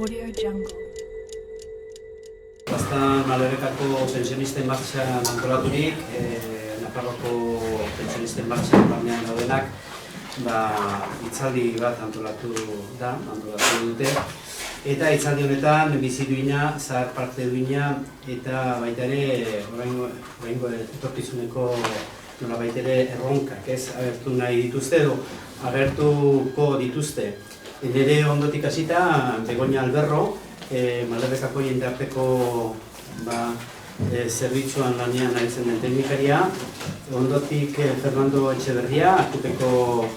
Audio Jungle. Baztan Malerekako pensionisten martxan antolaturik, Nafarroko pensionisten martxan barnean daudenak, hitzaldi bat antolatu dute. Eta hitzaldi honetan bizi duina, zahar parte duina, eta baita ere oraingo etorkizuneko nolabait ere erronkak, agertu nahi dituzte edo agertuko dituzte. Nire ondotik hasita Begoña Alberro, Malerekako jendarteko zerbitzuan lanean ari zen den teknikaria, ondotik Fernando Etxeberria, Akupeko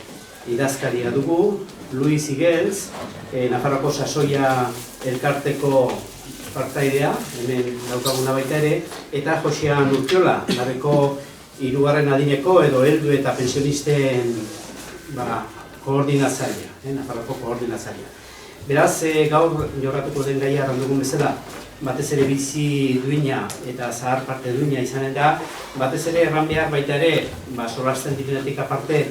idazkaria dugu, Luis Igels, Nafarroko Sasoia elkarteko partaidea, hemen daukaguna baita ere, eta Josean Urkiola, Larreko 3. adineko edo heldu eta pensionisten koordinatzailea, Nafarroko koordinatzailea. Beraz, gaur jorratuko den gaia dugun bezala, batez ere bizi duina eta zahar parte duina izanen da, batez ere erran behar baita ere, solasten direnetik aparte,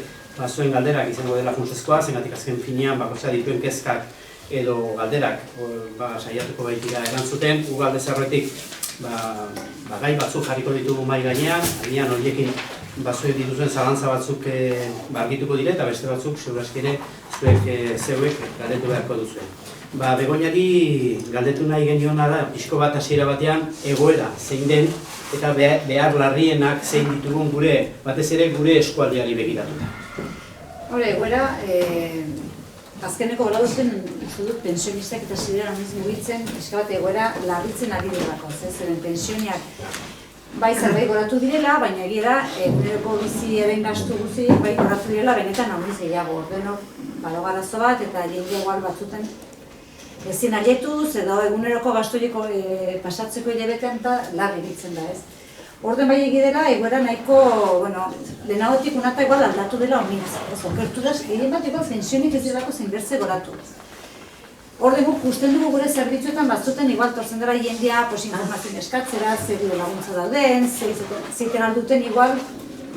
zuen galderak izango dela funtsezkoa, zengatik azken finean bakoitza dituen kezkak edo galderak saiatuko baitira erantzuten, ugalde zerretik gai batzuk jarriko ditugu mahai gainean, agian horiekin zuek dituzuen zalantza batzuk argituko dire eta beste batzuk segurazki ere zeuek galdetu beharko duzuen. Begoñari galdetu nahi geniona da, pixko bat hasiera batean egoera zein den eta behar larrienak zein ditugun batez ere gure eskualdeari begiratuta. Hore, egoera, azkeneko gara duten pensionistak eta ziren amiz mugitzen, eskabat egoera larritzen ari delako, zeren pensioniak bai zerbait goratu direla, baina egia da, eguneroko bizi eben gastu guzi, bai goratu direla, benetan amiz gehiago. Ordenok, balogarazo bat eta jende igual batzuten ezin aietuz, edo eguneroko gastuiko pasatzeko hilabetean eta larri ditzen da, ez. Orden bai egidela, egoera nahiko, lehenagotik unata igual aldatu dela ominez. Okerturaz, egin bat igual pensionik ez delako zenbertze goratu. Orden guk usten dugu gure zerbitzuetan batzuten igual torzen dela jendea informazioen eskatzera, zer laguntza dauden, zeiten alduten igual,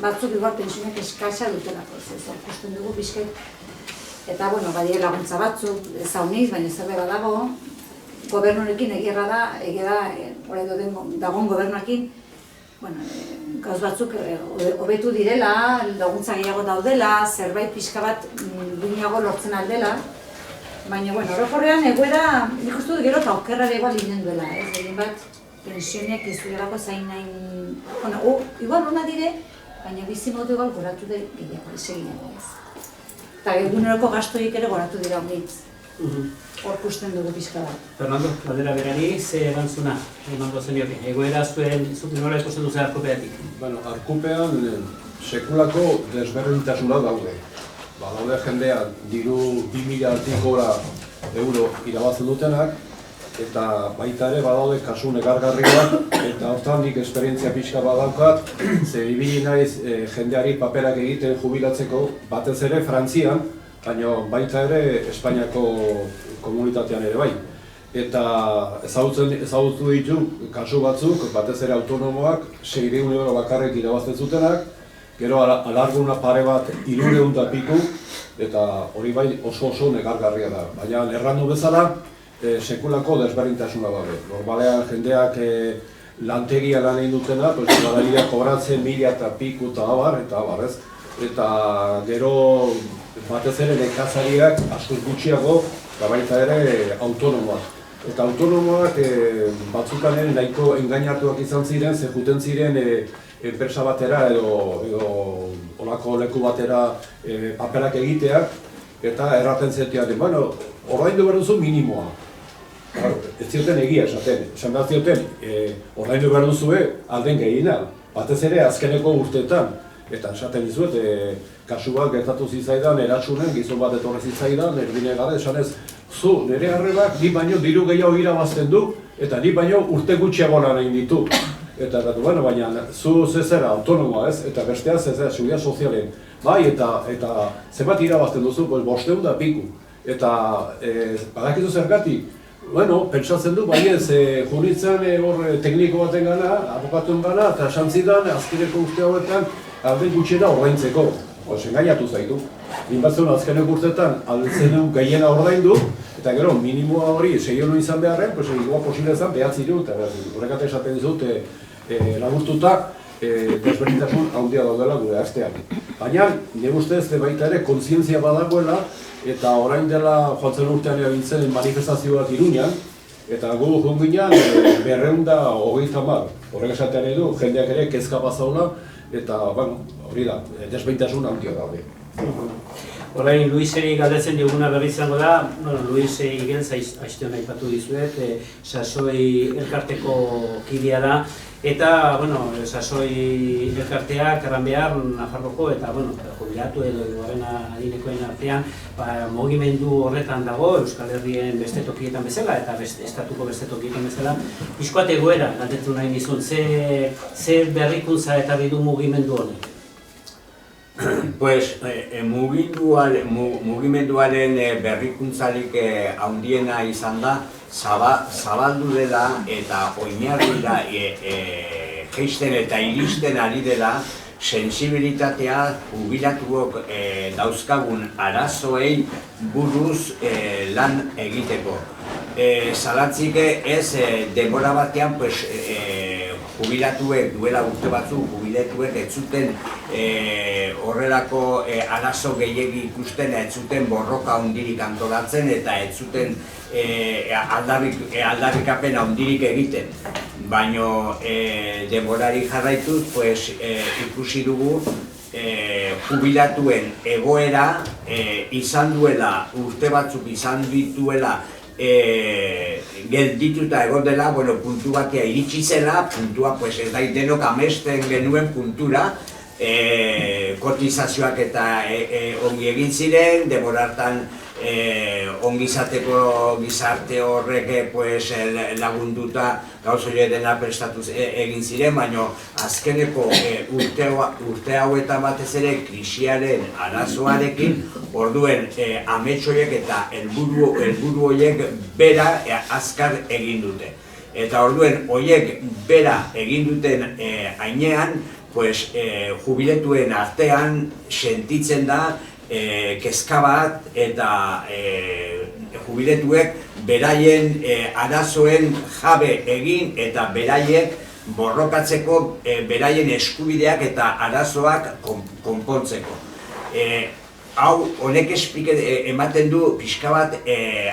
batzuk igual pensionik eskatza dutelako. Usten dugu bizket, eta badire laguntza batzuk, zauniz, baina zerbe badago, gobernurekin egia da, dagoen gobernuakin, gauz batzuk hobetu direla, laguntza gehiago daudela, zerbait pixka bat duinago lortzen aldela, baina, orokorrean egoera, nik uste dut gero eta okerrare igual inen duela, egin bat, pensioniak ez duelako zain nahin, igual hona dire, baina bizi modu igual goratu da gehiago, esegiago ez. Eta eguneroko gastoik ere goratu dira honitz. Hor kusten dugu pixka bat. Fernando, galdera berari, ze erantzuna emango zenioke? Egoera zuk nola ikusten duzu Arkupeatik? Arkupean sekulako desberdintasuna daude. Daude jendea diru 2.000 gora euro irabazten dutenak, eta baita ere badaude kasu negargarriak, eta hortan nik esperientzia pixka badaukat, ze ibili naiz jendeari paperak egiten jubilatzeko, batez ere Frantzian, baina baita ere Espainiako komunitatean ere bai. Eta ezagutu ditu kasu batzuk, batez ere autonomoak, 600 euro bakarrik irabazten zutenak, gero alarguna pare bat 300 piku, eta hori bai oso negargarria da. Baina errandu bezala, sekulako desberdintasuna daude. Normalean jendeak lantegia lan egin dutena, badaria kobratzen 1000 eta piku eta abar, ez? Eta gero batez ere nekazariak askoz gutxiago, eta baita ere autonomoak. Eta autonomoak batzutan nahiko engainatuak izan ziren, ze juten ziren enpresa batera edo olako leku batera paperak egiteak, eta erraten zetiaren, ordaindu behar duzu minimoa. Ez zioten egia esaten, esan behar zioten, ordaindu behar duzue alden gehiena, batez ere azkeneko urteetan. Eta esaten dizuet, kasu bat gertatu zitzaidan, eratsunen, gizon bat etorri zitzaidan, erbine gara, esanez, zu, nire arrebak, ni baino diru gehiago irabazten du, eta ni baino urte gutxiago lan egin ditu. Eta baina, zu zezera, autonomoa ez, eta bestea zezera, seguridad sozialen. Bai, eta zenbat irabazten duzu, 500 da piku. Eta badakizu zergatik, pentsatzen du, bai ez, junitzen tekniko baten gana, abokatuen gana, eta esan zidan, azkeneko urte hauetan, alden gutxiena ordaintzeko. engainatu zaitu. Inbatzen azkeneko urtetan altzen gehiena ordaindu, eta gero minimoa hori 6 euro izan beharren, igual posible zen 9 euro, eta horrekat esaten dizut laburtuta desberdintasun handia daudela gure artean. Baina, nire ustez baita ere kontzientzia badagoela, eta orain dela joan zen urtean erabiltzen manifestazioak Iruñan, eta gu joan ginen 230. Horrek esatean edu, jendeak ere kezka bazaula, eta hori da, desberdintasun handia daude. Orain Luiseri galdetzen diguna berri izango da, Luis Igelz aizteon aipatu dizuet, Sasoi elkarteko kidea da, eta, Sasoi elkarteak erran behar Nafarroko eta, jubilatu edo garen adinekoen artean, mugimendu horretan dago, Euskal Herrien beste tokietan bezala, eta estatuko beste tokietan bezala, pixkoat egoera, galdetu nahi nizun, ze berrikuntza eta du mugimendu hori? Pues, mugimenduaren berrikuntzarik handiena izan da, zabaldu dela eta oinarrira jeisten eta iristen ari dela sensibilitatea jubilatuok dauzkagun arazoei buruz lan egiteko. Zalatzik ez denbora batean jubilatuek duela urte batzu, jubilatuek ez zuten horrelako arazo gehiegi ikusten, ez zuten borroka handirik antolatzen eta ez zuten aldarrikapen handirik egiten. Baina denborari jarraituz ikusi dugu jubilatuen egoera izan duela, urte batzuk izan dituela geldituta egon dela, puntu batea iritsi zela, puntua ez da denok amesten genuen puntura, kotizazioak eta ongi egin ziren, denbora hartan ongizateko gizarte horrek lagunduta gauz hori dena prestatuz egin ziren, baina azkeneko urte hauetan batez ere krisiaren arazoarekin, orduen amets horiek eta helburu horiek bera azkar egin dute. Eta orduen horiek bera egin duten heinean, jubiletuen artean sentitzen da kezka bat eta jubiletuek beraien arazoen jabe egin eta beraiek borrokatzeko beraien eskubideak eta arazoak konpontzeko. Hau, honek ematen du pixka bat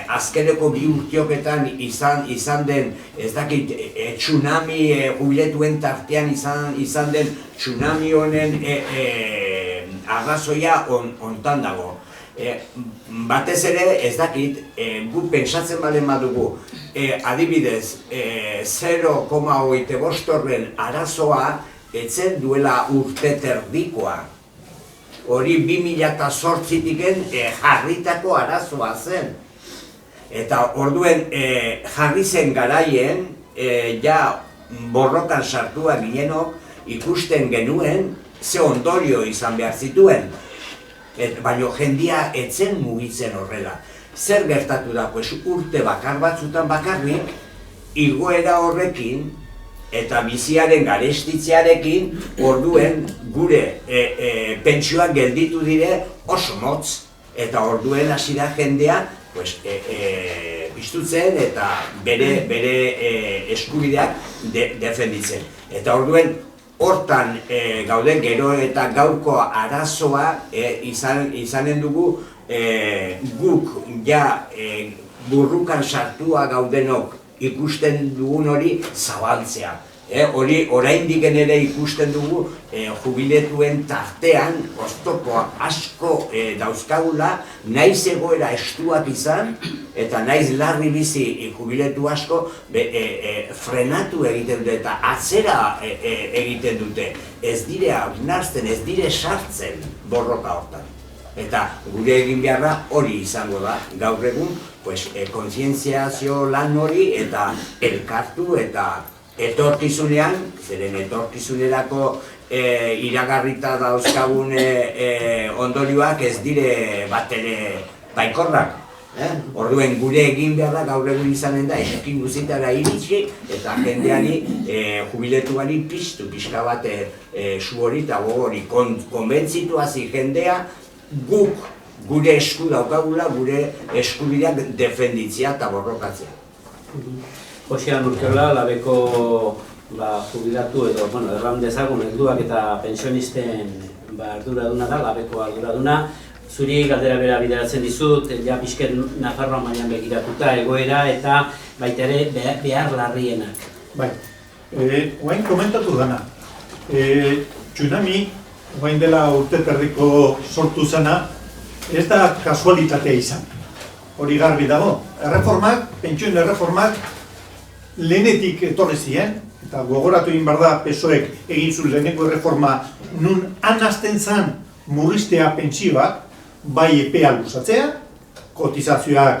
azkeneko bi urtioketan izan den, ez dakit, tsunami jubiletuen tartean izan den tsunami honen arrazoia hontan dago. Batez ere, ez dakit, gu pentsatzen balen badugu, adibidez, 0,25 arazoa etzen duela urte terdikoa. Hori 2008-tiken jarritako arazoa zen. Eta orduen jarri zen garaien, ja borrokan sartua ginenok ikusten genuen ze ondorio izan behar zituen. Baina jendia etzen mugitzen horrela. Zer gertatu da, urte bakar batzutan bakarrik, igoera horrekin, eta biziaren garestitzearekin, orduen gure pentsioak gelditu dire oso motz. Eta orduen hasi da jendea piztutzen eta bere eskubideak defenditzen. Eta orduen hortan gauden gero eta gaurko arazoa izanen dugu guk ja burrukan sartua gaudenok ikusten dugun hori zabaltzea. Hori oraindik ere ikusten dugu jubiletuen tartean oztopo asko dauzkagula, naiz egoera estuak izan eta naiz larri bizi jubiletu asko frenatu egiten dute eta atzera egiten dute. Ez dire hausnartzen, ez dire sartzen borroka hortan. Eta gure egin beharra hori izango da gaur egun, kontzientziazio lan hori eta elkartu eta etorkizunean, zeren etorkizunerako iragarrita dauzkagun ondorioak ez dire batere baikorrak. Orduen gure egin behar da gaur egun izanen da eskin guzitara iritsi eta jendeari jubiletuari pixka bat su hori eta gogori konbentzitu hazi jendea guk gure esku daukagula gure eskubideak defenditzea eta borrokatzea. Josean Urkiola, Labeko jubilatu edo, erran dezagun helduak eta pensionisten arduraduna da, Labeko arduraduna. Zuri galdera bera bideratzen dizut, ja pixket Nafarroa mailan begiratuta egoera eta baita ere behar larrienak. Bai, oain komentatu dana. Tsunami, oain dela urte terdiko sortu zena, ez da kasualitatea izan. Hori garbi dago. Erreformak, pentsioen erreformak, lehenetik etorri ziren, eta gogoratu egin behar da PSOEk egin zuen leheneko erreforma nun anazten zan murriztea pentsioak, bai epea luzatzea, kotizazioak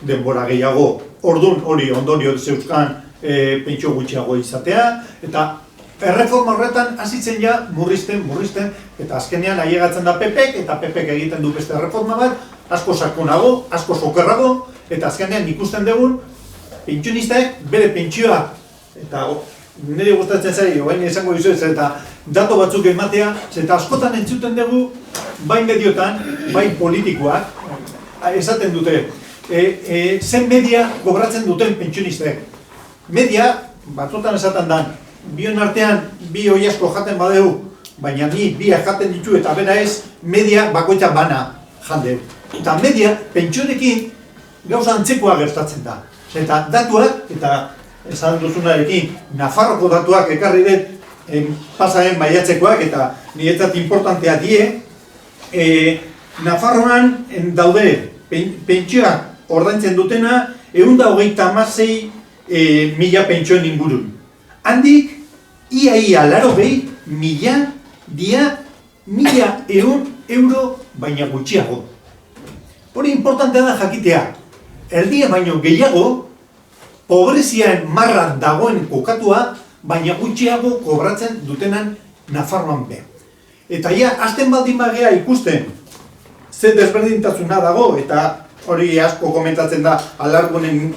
denbora gehiago, ordun hori ondorio zeuzkan pentsio gutxiago izatea, eta erreforma horretan hasitzen ja murrizten, eta azkenean ailegatzen da PPek, eta PPek egiten du beste erreforma bat, asko sakonago, asko sokerrago, eta azkenean ikusten dugun, pentsionistek bere pentsioa, eta nire gustatzen zari, oain esango dizuet, eta dato batzuk ematea, eta askotan entzuten dugu, bai mediotan, bai politikoak, esaten dute, zen media kobratzen duten pentsionistek. Media, batzutan esaten dan, bion artean bi hoi asko jaten badeu, baina ni biak jaten ditu eta bera ez, media bakoitza bana jandeu. Eta media, pentsionekin gauza antzekoa gertatzen da. Eta datuak, eta esan duzunarekin, Nafarroko datuak ekarri dut, pasaren maiatzekoak eta niretzat importantea die, Nafarroan daude pentsioak ordaintzen dutena 126.000 pentsioen ingurun. Handik, ia 80.000 dia 1.100 euro baina gutxiago. Hori importantea da jakitea. Erdia baino gehiago, pobreziaen marra dagoen kokatua, baina gutxiago kobratzen dutenan Nafarroan be. Eta ja, azten baldin bagea ikusten, ze desberdintasuna dago, eta hori asko komentatzen da alargunen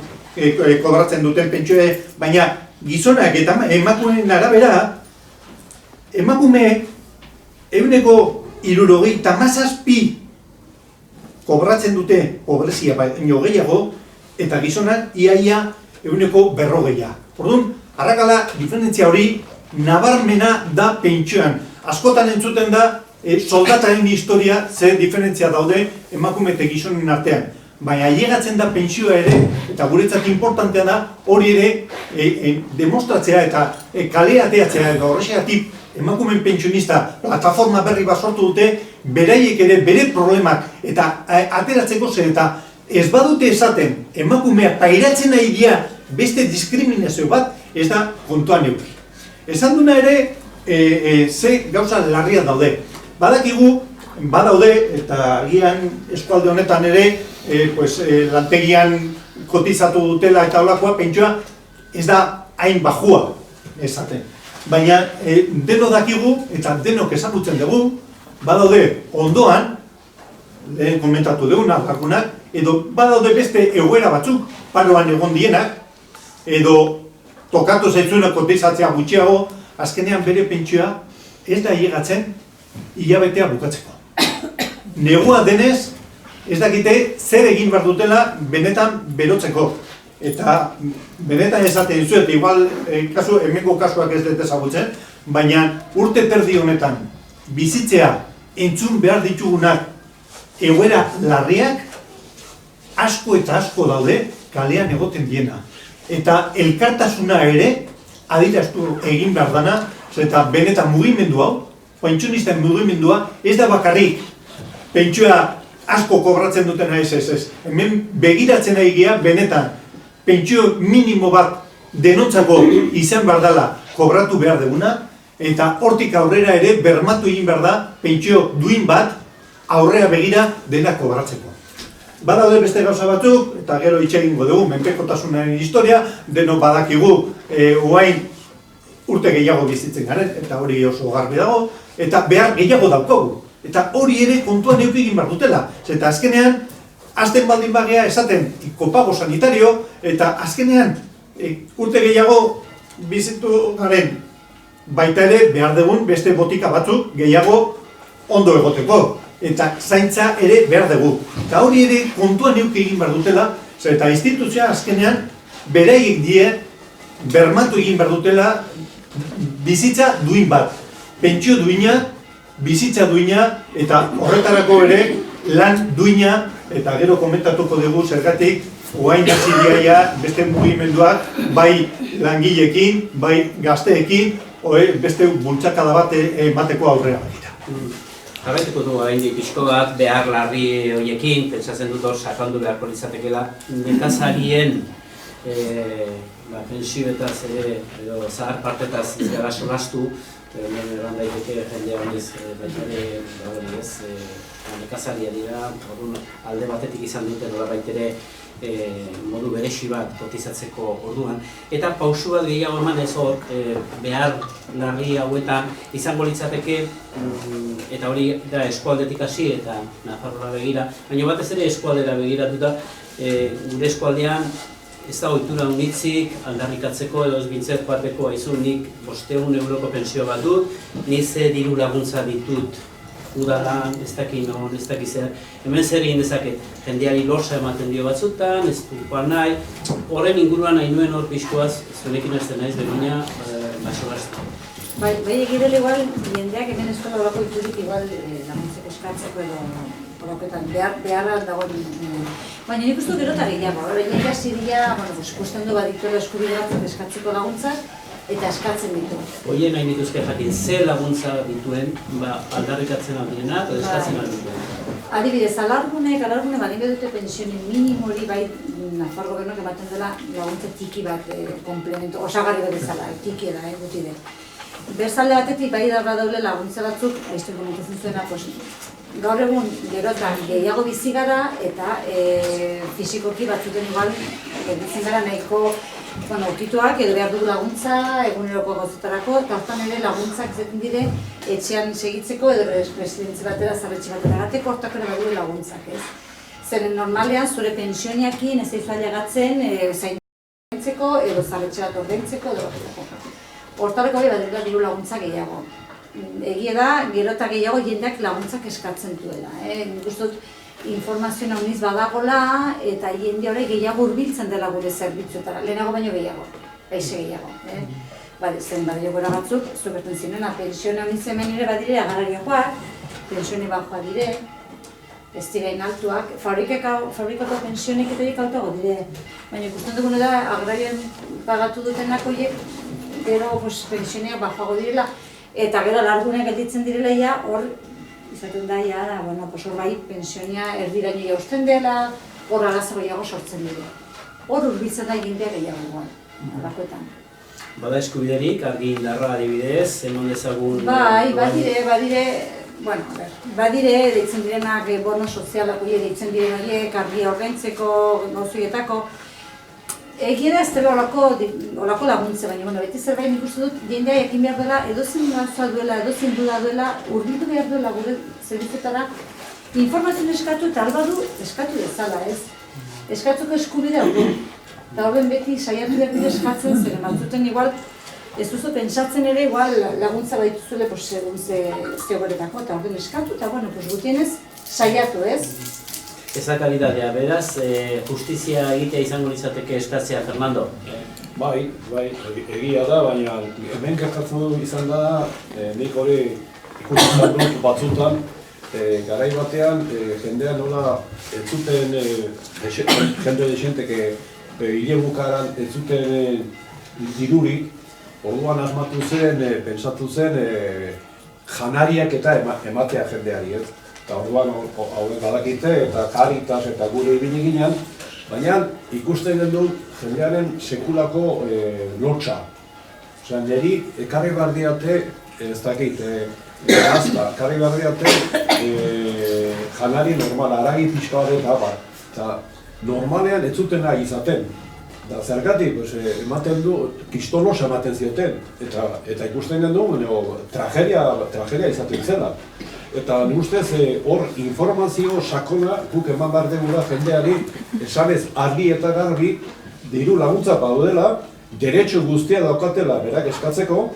kobratzen duten pentsioe, baina gizonak eta emakumeen arabera, emakume 77% kobratzen dute pobrezia baino gehiago, eta gizonak iaia 40%. Orduan, arrakala diferentzia hori nabarmena da pentsioan. Askotan entzuten da soldataren historia ze diferentzia daude emakume eta gizonen artean. Baina ailegatzen da pentsioa ere, eta guretzat importantea da, hori ere demostratzea eta kaleateatzea eta horrexegatik emakumeen pentsionista plataforma berri bat sortu dute, beraiek ere bere problemak eta ateratzeko zer eta ez badute esaten emakumeak pairatzen nahi dira beste diskriminazio bat, ez da kontuan euki. Esan duna ere, ze gauza larria daude. Badakigu, badaude, eta agian eskualde honetan ere, lantegian kotizatu dutela eta holakoa, pentsioa ez da hain bajua esaten. Baina deno dakigu eta denok ezagutzen dugu, badaude ondoan, lehen komentatu dugu nabarkunak, edo badaude beste egoera batzuk, paroan egon dienak, edo tokatu zaitzuena kotizatzea gutxiago, azkenean bere pentsioa ez da ailegatzen hilabetea bukatzeko. Negua denez, ez dakite zer egin behar dutela benetan berotzeko. Eta benetan esaten dizuet, igual hemengo kasuak ez dut ezagutzen, baina urte terdi honetan bizitzea entzun behar ditugunak egoera larriak asko eta asko daude kalean egoten diena. Eta elkartasuna ere adieraztu egin behar dana, eta benetan mugimendu hau, pentsionisten mugimendua, ez da bakarrik pentsioa asko kobratzen dutena ez. Hemen begiratzen ari gea, benetan, pentsio minimo bat denontzako izan behar dela kobratu behar duguna, eta hortik aurrera ere bermatu egin behar da pentsio duin bat aurrera begira dena kobratzeko. Badaude beste gauza batzuk, eta gero hitz egingo dugu, menpekotasunaren historia, deno badakigu oain urte gehiago bizitzen garen, eta hori oso garbi dago, eta behar gehiago daukagu. Eta hori ere kontuan eduki egin behar dutela. Eta azkenean, azten baldin bagea esaten kopago sanitario, eta azkenean urte gehiago bizitu garen baita ere behar dugun beste botika batzuk gehiago ondo egoteko. Eta zaintza ere behar dugu. Eta hori ere kontuan eduki egin behar dutela, eta instituzioa azkenean beraiek die bermatu egin behar dutela bizitza duin bat. Pentsio duina, bizitza duina, eta horretarako ere lan duina, eta gero komentatuko dugu zergatik orain hasi dira beste mugimenduak, bai langileekin, bai gazteekin, beste bultzakada bat emateko aurrera baita. Jarraituko du oraindik pixko bat behar larri horiekin, pentsatzen dut hor sakondu beharko litzatekeela nekazarien pentsioetaz edo zahar partetaz ez gara solastu, hemen eran daiteke jendea honez baita ere nekazaria dira, alde batetik izan dute nolabait ere modu beresi bat kotizatzeko orduan. Eta pausu bat gehiago eman ez hor, behar larri hauetan izango litzateke, eta hori da eskualdetik hasi eta Nafarroa begira, baina batez ere eskualdera begiratuta, gure eskualdean ez da ohitura unitzik aldarrikatzeko edo ez bintzet bateko aizu nik 500 euroko pensio bat dut, ni ze diru laguntza ditut udalan, ez daki non, ez daki zer. Hemen zer egin dezaket, jendeari lorsa ematen dio batzutan, ez dukoan nahi, horren inguruan nahi nuen hor pixkoaz, zuenekin hasten naiz, begina, basoraztu. Bai, egirela igual, jendeak hemen eskola horako iturik igual laguntzeko eskatzeko edo horretan, beharra dagoen. Baina nik uste gero eta gehiago, horrein hasi dira, ikusten du badituela eskubide batzuk eskatzeko laguntzak, eta eskatzen ditu. Hoien nahi nituzke jakin, ze laguntza dituen aldarrikatzen aldiena edo eskatzen aldituen? Adibidez, alargune balin dute pensionen minimori bai Nafar gobernuak ematen dela laguntza tiki bat, komplemento, osagarri bat bezala, tiki da, guti de. Berzalde batetik bai daule laguntza batzuk, aizten komentatzen zuena, gaur egun gero eta gehiago bizi gara eta fisikoki batzuten igual gelditzen gara nahiko okituak edo behar dugu laguntza eguneroko gauzetarako, eta hortan ere laguntzak izaten dire etxean segitzeko edo residentzi batera, zarretxe batera gateko, hortak ere badure laguntzak, ez? Zeren normalean zure pensioniakin ez eizu ailegatzen zaintzeko edo zarretxe bat ordaintzeko edo hortareko ere badure diru laguntza gehiago. Egia da, gero eta gehiago jendeak laguntzak eskatzen duela. Nik uste dut informazio nauniz badagola eta jende hori gehiago hurbiltzen dela gure zerbitzuetara. Lehenago baino gehiago, baixe gehiago. Zen badire gora batzuk, zuberten zinena, pensio nauniz hemen ere badire agarrarioak, pensione bajoa dire, ez direin altuak, fabrikako pensionek eta horiek altuago dire. Baina ikusten dugune da, agarrarioen pagatu dutenak horiek, gero pensioneak bajoago direla, eta gero alarguneak gelditzen direla hor izaten da, hor bai pensionia erdiraino jausten dela, hor arazo gehiago sortzen dira. Hor hurbiltzen da jendea gehiago alakoetan. Bada eskubiderik, argi indarra adibidez, emon dezagun... Bai, badire, deitzen direnak bono sozialak deitzen diren horiek, argia ordaintzeko, gauzuietako. Egia da ez dela olako laguntze, baina beti zerbait nik uste dut jendea jakin behar dela, edozein gauza duela, edozein duda duela, hurbildu behar duela gure zerbitzuetara, informazioa eskatu eta albadu eskatu dezala, ez? Eskatzuko eskubidea du. Eta horren beti saiatu behar dira eskatzen, zeren batzuten igual ez duzu pentsatzen ere igual laguntza baituzule segun zegoretako, eta horren eskatu, eta gutienez saiatu, ez? Ezakalitatea, beraz, justizia egitea izango litzateke eskatzea, Fernando? Bai, egia da, baina hemen gertatzen izan da, nik hori ikusten dut batzutan, garai batean, jendea nola ez zuten, jende desenteke, hile bukaran ez zuten dirurik, orduan asmatu zen, pentsatu zen, janariak eta ematea jendeari, ez? Eta orduan hauek badakite eta Caritas eta gure ibili ginen, baina ikusten gendu jendearen sekulako lotxa. Osea, niri ekarri behar diate, ez dakit, ekarri behar diate janari normala, haragi pixka bat eta abar. Eta normalean ez zuten nahi izaten. Eta zergatik, ematen du, kistolosa ematen zioten. Eta ikusten gendu, tragedia izaten zela. eta nik ustez hor informazio sakona guk eman behar degula jendeari esanez argi eta garbi diru laguntza daudela, derecho guztia daukatela berak eskatzeko,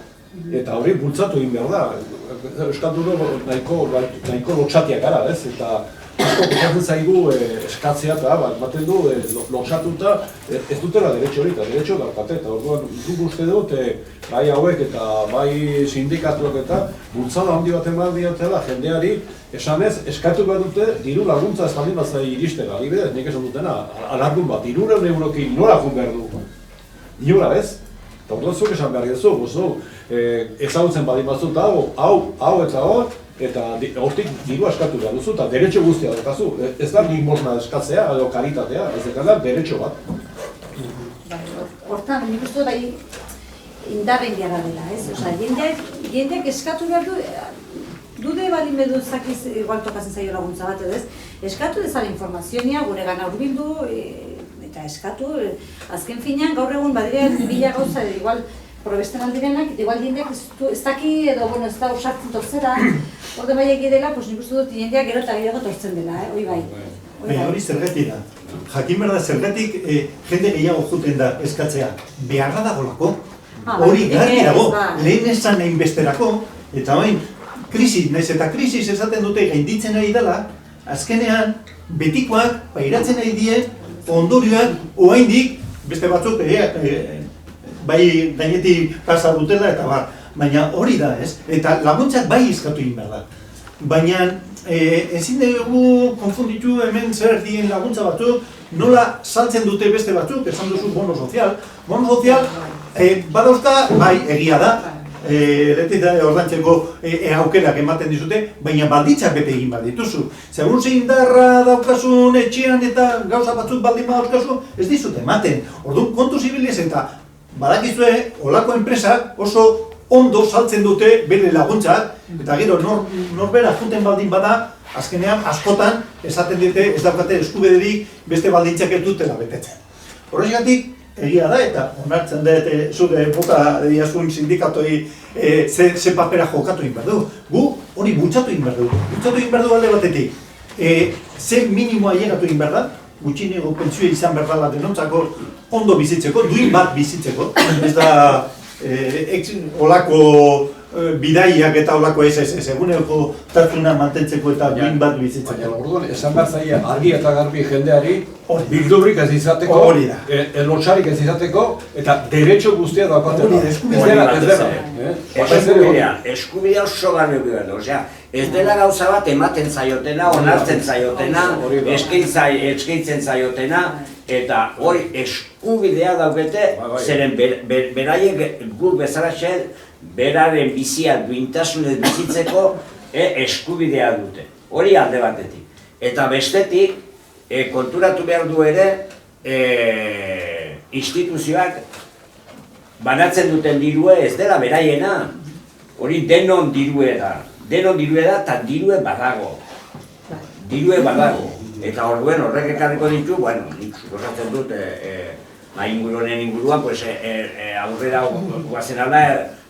eta hori bultzatu egin behar da. Euskaldun nahiko lotxatiak gara, ez? Eta asko kokatzen zaigu eskatzea eta baten du lotxatuta ez dutela derecho hori, eta derecho daukate. Eta orduan guk uste dut, bai hauek eta bai sindikatuak eta bultzada handi bat eman diotela jendeari esanez, eskatu behar dute diru laguntza ez baldin bat zai iristera. Adibidez, nik esan dutena, alargun bat, 300 eurokin nola jun behar du? Inola ez? Eta orduan zuk esan behar gezu, ezagutzen baldin batzut hau eta hor, eta hortik diru askatu behar duzu, eta derecho guztia daukazu. Ez da limosna eskatzea, edo karitatea, ez da derecho bat. Hortan, nik uste bai indarren gara dela, ez? Osa, jendeak eskatu behar du, dude baldin bedu zakiz, igual tokazen zaio laguntza bat, edo ez? Eskatu dezala informazioa, gure gana hurbildu, eta eskatu, azken finean gaur egun badire 1000 gauza, igual probesten aldirenak, igual jendeak ez daki edo, bueno, ez da usartzen torzera, orde bai egidela, pues nik uste dut jendeak gero eta gehiago tortzen dela, hori bai. Baina hori zergatik da. Jakin behar da zergatik jende gehiago juten da eskatzea. Beharra dagolako, hori garbi dago, lehen esan egin besterako, eta bain, naiz eta krisis esaten dute gainditzen ari dela, azkenean betikoak pairatzen ari die, ondorioak oraindik beste batzuk bai gainetik pasa dutela eta bar. Baina hori da, ez? Eta laguntzak bai eskatu egin behar da. Baina ezin dugu konfunditu hemen zer dien laguntza batzuk, nola saltzen dute beste batzuk, esan duzu bono sozial. Bono sozial badauzka, bai egia da, elektrizitatea ordaintzeko aukerak ematen dizute, baina baldintzak bete egin behar dituzu. Segun zein indarra daukasun etxean eta gauza batzuk baldin badauzkazu, ez dizute ematen. Orduan kontuz ibiliz eta badakizue, olako enpresak oso ondo saltzen dute bere laguntzak, eta gero norbera juten baldin bada, azkenean askotan esaten dute ez daukate eskubederik beste baldintzak ez dutela betetzen. Horregatik, egia da, eta onartzen dut zure bota diazun sindikatoi ze papera jokatu egin behar du. Gu hori bultzatu egin behar du. Bultzatu egin behar du alde batetik. Ze minimoa llegatu egin behar da, gutxieneko pentsioa izan behar dela denontzako ondo bizitzeko, duin bat bizitzeko. Ez da olako bidaiak eta olako ez, eguneko tartuna mantentzeko eta duin bat bizitzeko. Baina orduan, esan behar zaila argi eta garbi jendeari bildurrik ez izateko, lotxarik ez izateko, eta derecho guztia daukatela. Eskubidea oso garbi behar du, ez dela gauza bat ematen zaiotena, onartzen zaiotena, eskeitzen zaiotena, eta hori eskubidea daukete, zeren beraiek gu bezalaxe, beraren bizia duintasunez bizitzeko eskubidea dute. Hori alde batetik. Eta bestetik, konturatu behar du ere, instituzioak banatzen duten dirue ez dela beraiena. Hori denon dirue da. Denon dirue da eta dirue badago. Dirue badago. Eta orduen horrek ekarriko ditu, bueno, nik suposatzen dut, ingurunen inguruan, aurrera guazen alda,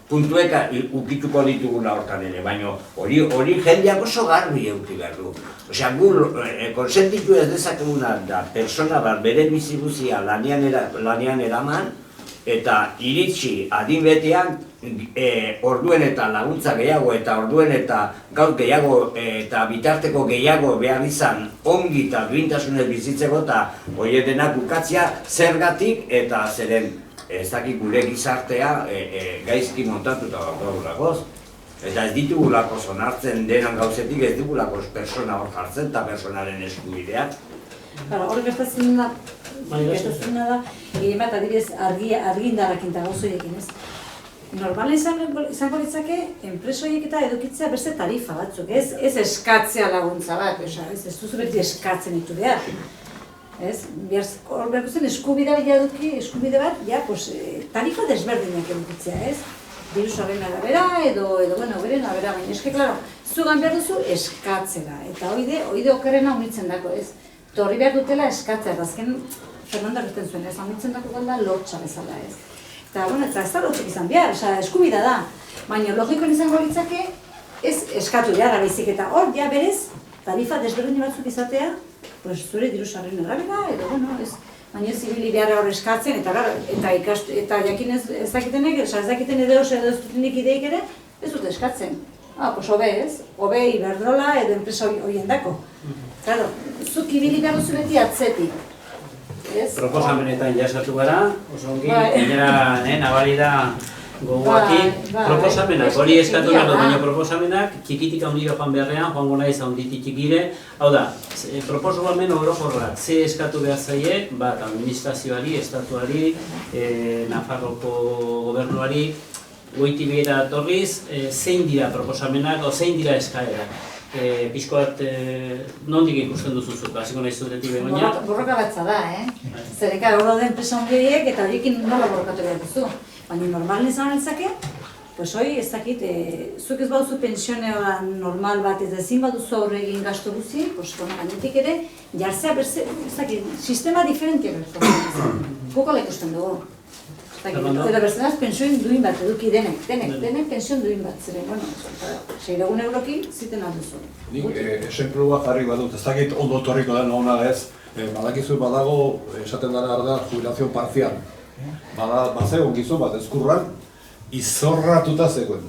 puntuek ukituko ditugula hortan ere, baina hori jendeak oso garbi euki behar du. Osea, gu konsentitu ez dezakeguna da persona bat bere biziguzia lanean eraman, eta iritsi adin betean orduen eta laguntza gehiago eta orduen eta gaur gehiago eta bitarteko gehiago behar izan ongi eta duintasunez bizitzeko eta horiek denak ukatzea zergatik eta zeren ez dakik gure gizartea gaizki montatuta dagoelakoz. Eta ez ditugulako onartzen denan gauzetik, ez ditugulako persona hor jartzen eta personaren eskubideak. Hor gertatzen da, gehien bat adibidez argindarrakin eta gauzoiekin, ez? Normalen izango litzake, enpresoiek eta edukitzea beste tarifa batzuk, ez eskatzea laguntza bat, ez duzu beti eskatzen ditu behar. Hor behar zen eskubidea eduki, eskubide bat, tarifa desberdinak edukitzea, ez? Dirusoaren arabera edo beren arabera, baina eske, klaro, zugan behar duzu eskatzera, eta oide okerrena unitzen dako, ez? Horri behar dutela eskatzea, eta azken Fernando erretzen zuen, ez? Unitzen dako ganda lotxa bezala, ez? Eta ez da lotxik izan behar, eskubida da, baina logikoan izango litzake, ez eskatu beharra baizik eta hor, ja berez, tarifa desberdin batzuk izatea, pues zure diru-sarreren arabera, edo, bueno, ez, baina ez ibili beharra hor eskatzen, eta jakin ez dakitenek, ez dakiten edo ez dutenik ideik ere, ez dute eskatzen. Pues hobe ez, hobe Iberdrola edo enpresa horien dako. Claro, zuk ibili behar duzu beti atzetik. Proposamenetan jasatu gara, oso ongi, gainera nabari da gogoakin, proposamenak, hori eskatu gara, baina proposamenak txikitik handira joan beharrean, joango naiz handitik txikire. Hau da, proposamen orokorrak, ze eskatu behar zaie, bat, administrazioari, estatuari, Nafarroko gobernuari, goiti behera torriz, zein dira proposamenak, o zein dira eskaerak. Pizkoat, nondik ikusten duzuzuk, hasiko nahi zuretik begonia? Borroka batza da, Zereka hor dauden enpresa horiek eta horiekin nola borrokatu behar duzu. Baina normalen izan altzake, pues hoi ez dakit, zuk ez baduzu pensionea normal bat ez ezin baduzu aurre egin gasto guzti, pues gainetik ere, jartzea berze, ez dakit, sistema diferentia berzo. Gukala ikusten dugu. Eta berzenaz, pensioen duin bat eduki denek pensioen duin bat, ziren, bueno, 600 euroki ziten alduzu. Nik esenplua jarri badut, ez dakit ondo torriko den hona ez, badakizu badago, esaten dara da, jubilazio parzial. Bazegon gizon bat ezkurran, izorratuta zegoen.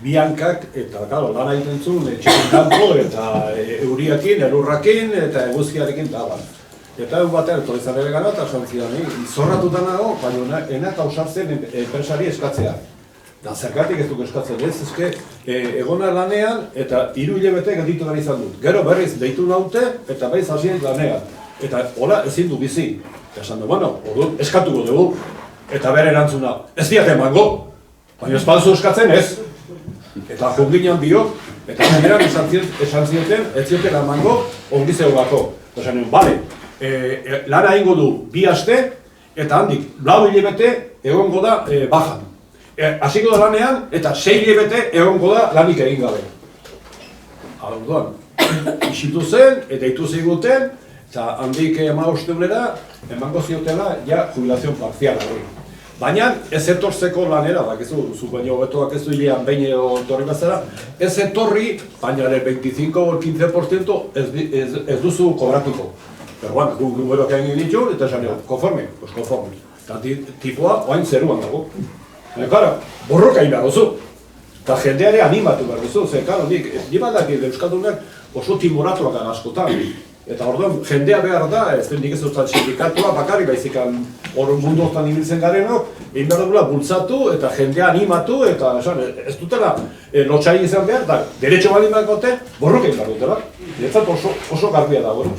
Bi hankak, eta lana egiten zuen, etxekin kanpo, eta euriakin, elurrakin, eta eguzkiarekin da bat. Eta egun batean, etorri zan ere gara, eta esan zidan, izorratuta nago, baina enak ausartzen enpresari eskatzea. Da zergatik ez duk eskatzen ez, ezke egona lanean eta 3 hilabete gelditu behar izan dut. Gero berriz deitu naute eta berriz hasien lanean. Eta hola ezin du bizi. Eta esan du, bueno, eskatuko dugu. Eta bere erantzuna, ez diate emango, baina ez baduzu eskatzen ez. Eta junginan bio, eta generan esan zieten, ez zioten emango, ongi zeugako. Eta esan nuen, bale, lana egingo du 2 aste, eta handik 4 hilabete egongo da bajan. Hasiko da lanean, eta 6 hilabete egongo da lanik egin gabe. Orduan, isitu zen, eta itu ziguten, eta handik 15 egunera, emango ziotela, ja, jubilazio parziala hori. Baina ez etortzeko lanera, bakizu, zu baino hobetoak ez du hilean behin etorri bazara, ez etorri, baina 25 o 15% ez duzu kobratuko. Pero bueno, gu beroak egin ditu, eta esan dugu, konforme, pues konforme. Eta tipoa, oain zeruan dago. Kara, borroka egin behar duzu. Eta jendeare animatu behar duzu, zer, karo, nik Euskaldunak oso timoratuak askotan. Eta orduan, jendea behar da, ez nik ez dut sindikatua bakarrik baizikan hor mundu hortan ibiltzen garenok, egin behar dugula bultzatu eta jendea animatu, eta ez dutela lotxai izan behar, eta derecho baldin behar gote, borroka egin behar dutela. Niretzat oso garbia dago.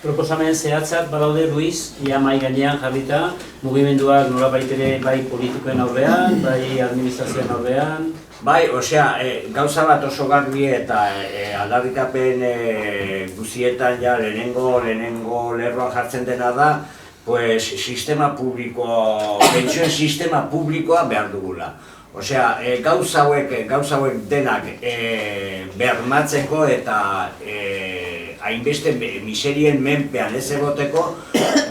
Proposamen zehatzak badaude, Luis, ia mai gainean jarrita, mugimenduak nolabait ere bai politikoen aurrean, bai administrazioen aurrean. Bai, osea, gauza bat oso garbi eta aldarrikapen guzietan ja lehenengo lerroa jartzen dena da, pues sistema publiko, pentsioen sistema publikoa behar dugula. Osea, gauza hauek denak bermatzeko eta hainbeste miserien menpean ez egoteko,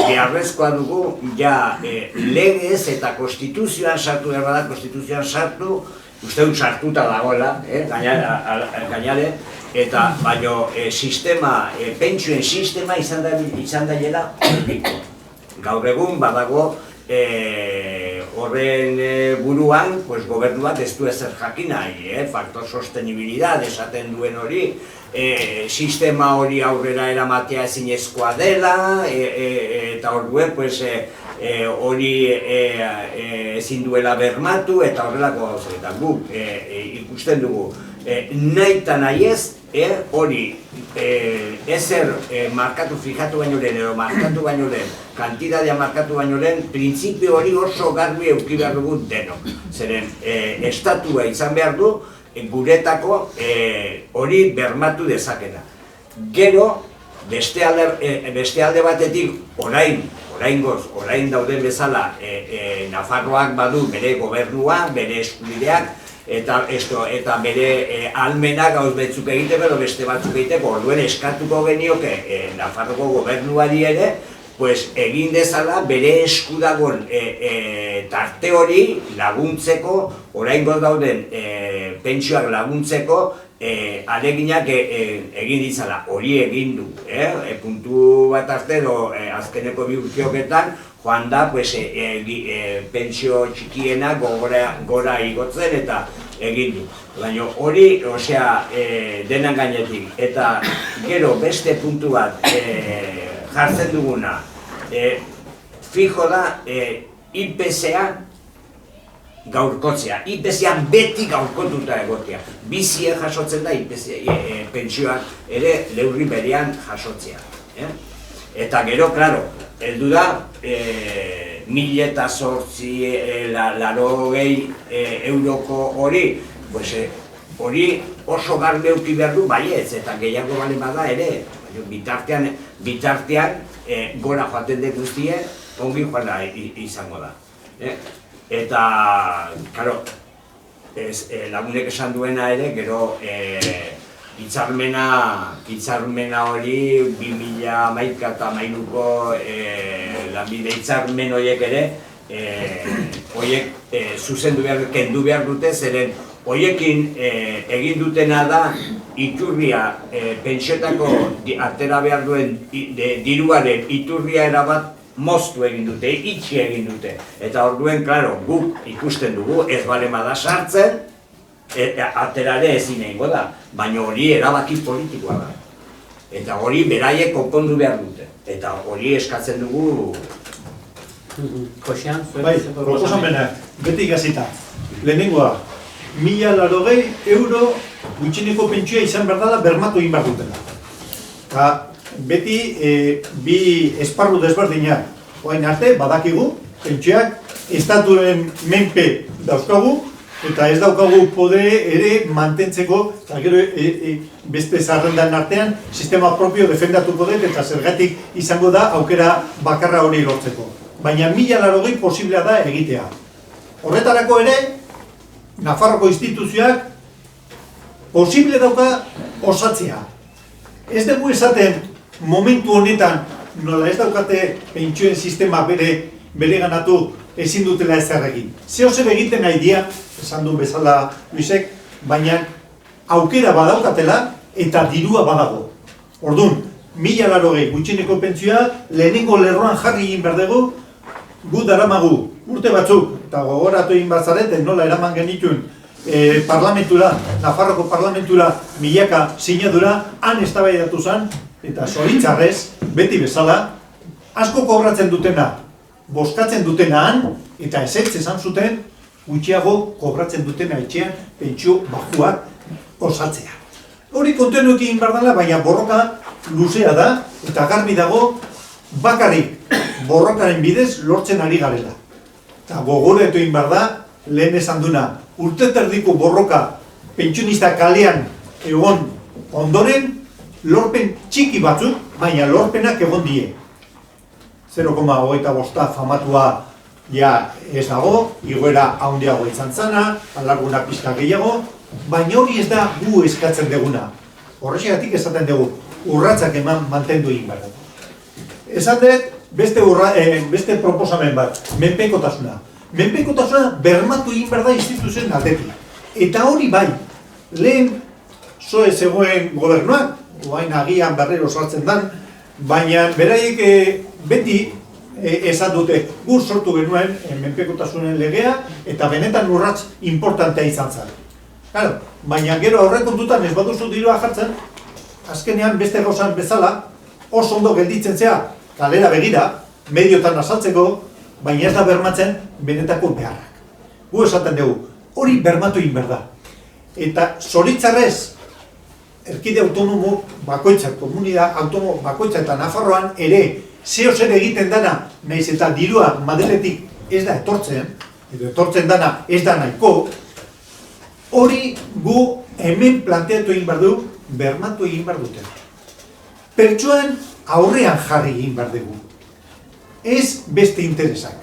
beharrezkoa dugu ja legez eta konstituzioan sartu behar bada, konstituzioan sartu, uste dut sartuta dagoela, gainare, eta baino pentsioen sistema izan daiela publiko. Gaur egun badago horren buruan, gobernuak ez du ezer jakin nahi, faktor sostenibilidad esaten duen hori, sistema hori aurrera eramatea ezinezkoa dela, eta orduen hori ezin duela bermatu, eta horrelako gauzetan guk ikusten dugu. Nahi eta nahi ez, hori ezer markatu fijatu baino lehen, edo markatu baino lehen, kantidadea markatu baino lehen, printzipio hori oso garbi eduki behar dugu denok. Zeren, estatua izan behar du, guretako hori bermatu dezakena. Gero, beste alde batetik, orain dauden bezala, Nafarroak badu bere gobernua, bere eskubideak, eta bere almenak gauz betzuk egiteko edo beste batzuk egiteko, orduen eskatuko genioke Nafarroko gobernuari ere, egin dezala bere eskudagon tarte hori laguntzeko, oraingoz dauden pentsioak laguntzeko, aleginak egin ditzala, hori egin du, puntu bat arte edo azkeneko bi urteoketan joan da pentsio txikiena gora igotzen eta egin du. Baina hori, osea, denan gainetik, eta gero beste puntu bat jartzen duguna, fijo da IPC-a gaurkotzea. IPC-a beti gaurkotuta egotea. Bizie jasotzen da pentsioak ere neurri berean jasotzea. Eta gero, klaro, heldu da, 1.880 euroko hori, hori oso garbi eduki behar du baietz, eta gehiago bale bada ere, bitartean gora joaten dut guztie, ongi joan izango da. Eta, karo, lagunek esan duena ere, gero hitzarmena hori 2011 eta 2013ko lanbide hitzarmen horiek ere, horiek zuzendu behar, kendu behar dute, zeren horiekin egin dutena da iturria, pentsioetako atera behar duen diruaren iturria erabat moztu egin dute, itxi egin dute. Eta orduen, klaro, guk ikusten dugu, ez balema da sartzen, aterare ezin egingo da, baina hori erabaki politikoa da. Eta hori beraiek konpondu behar dute. Eta hori eskatzen dugu... Josean, bai, proposamenak, beti gazita. Lehenengoa, 1.080 euro gutxineko pentsioa izan behar dela bermatu egin behar dutela. Eta beti bi esparru desberdinak. Oain arte, badakigu, pentsioak estatuen menpe dauzkagu, eta ez daukagu pode ere mantentzeko, eta gero beste zarrendan artean, sistema propio defendatuko dut, eta zergatik izango da aukera bakarra hori lortzeko. Baina 1.080 posiblea da egitea. Horretarako ere, Nafarroko instituzioak posible dauka osatzea. Ez dugu esaten momentu honetan nola ez daukate pentsioen sistema bere ganatu ezin dutela ezer egin. Zeo zer egiten nahi dia, esan duen bezala Luisek, baina aukera badaukatela eta dirua badago. Orduan, 1.080 gutxineko pentsioa lehenengo lerroan jarri egin behar dugu, gu daramagu urte batzuk, eta gogoratu egin bazareten nola eraman genituen parlamentura, Nafarroko parlamentura milaka sinadura, han eztabaidatu zen, eta zoritzarrez, beti bezala, asko kobratzen dutena, bozkatzen dutena han, eta ezetz esan zuten, gutxiago kobratzen dutena etxean, pentsio bajuak osatzea. Hori kontenuekin egin behar dela, baina borroka luzea da, eta garbi dago, bakarrik borrokaren bidez lortzen ari garela. Eta gogoratu egin behar da, lehen esan duna, urte terdiko borroka pentsionista kalean egon ondoren, lorpen txiki batzuk, baina lorpenak egon die. 0,25 famatua ja ez dago, igoera handiago izan zana, alarguna pizka gehiago, baina hori ez da gu eskatzen deguna. Horrexegatik esaten dugu, urratsak eman mantendu egin behar dugu. Esaten beste proposamen bat, menpekotasuna. Menpekotasuna bermatu egin behar da instituzioen aldetik. Eta hori bai, lehen zoe zegoen gobernuak, oain agian berriro sartzen dan, baina beraiek beti esan dute, gur sortu genuen menpekotasunen legea, eta benetan urrats importantea izan zen. Claro, baina gero aurrekontutan ez baduzu dirua jartzen, azkenean beste gauzan bezala, oso ondo gelditzen zea, kalera begira, mediotan azaltzeko, baina ez da bermatzen benetako beharrak. Gu esaten dugu, hori bermatu egin behar da. Eta zoritzarrez, erkide autonomo bakoitza, komunidad autonomo bakoitza eta Nafarroan ere zeo zer egiten dana, nahiz eta dirua Madriletik ez da etortzen, edo etortzen dana ez da nahiko, hori gu hemen planteatu egin behar du, bermatu egin behar duten. Pertsoan aurrean jarri egin behar dugu. Ez beste interesak.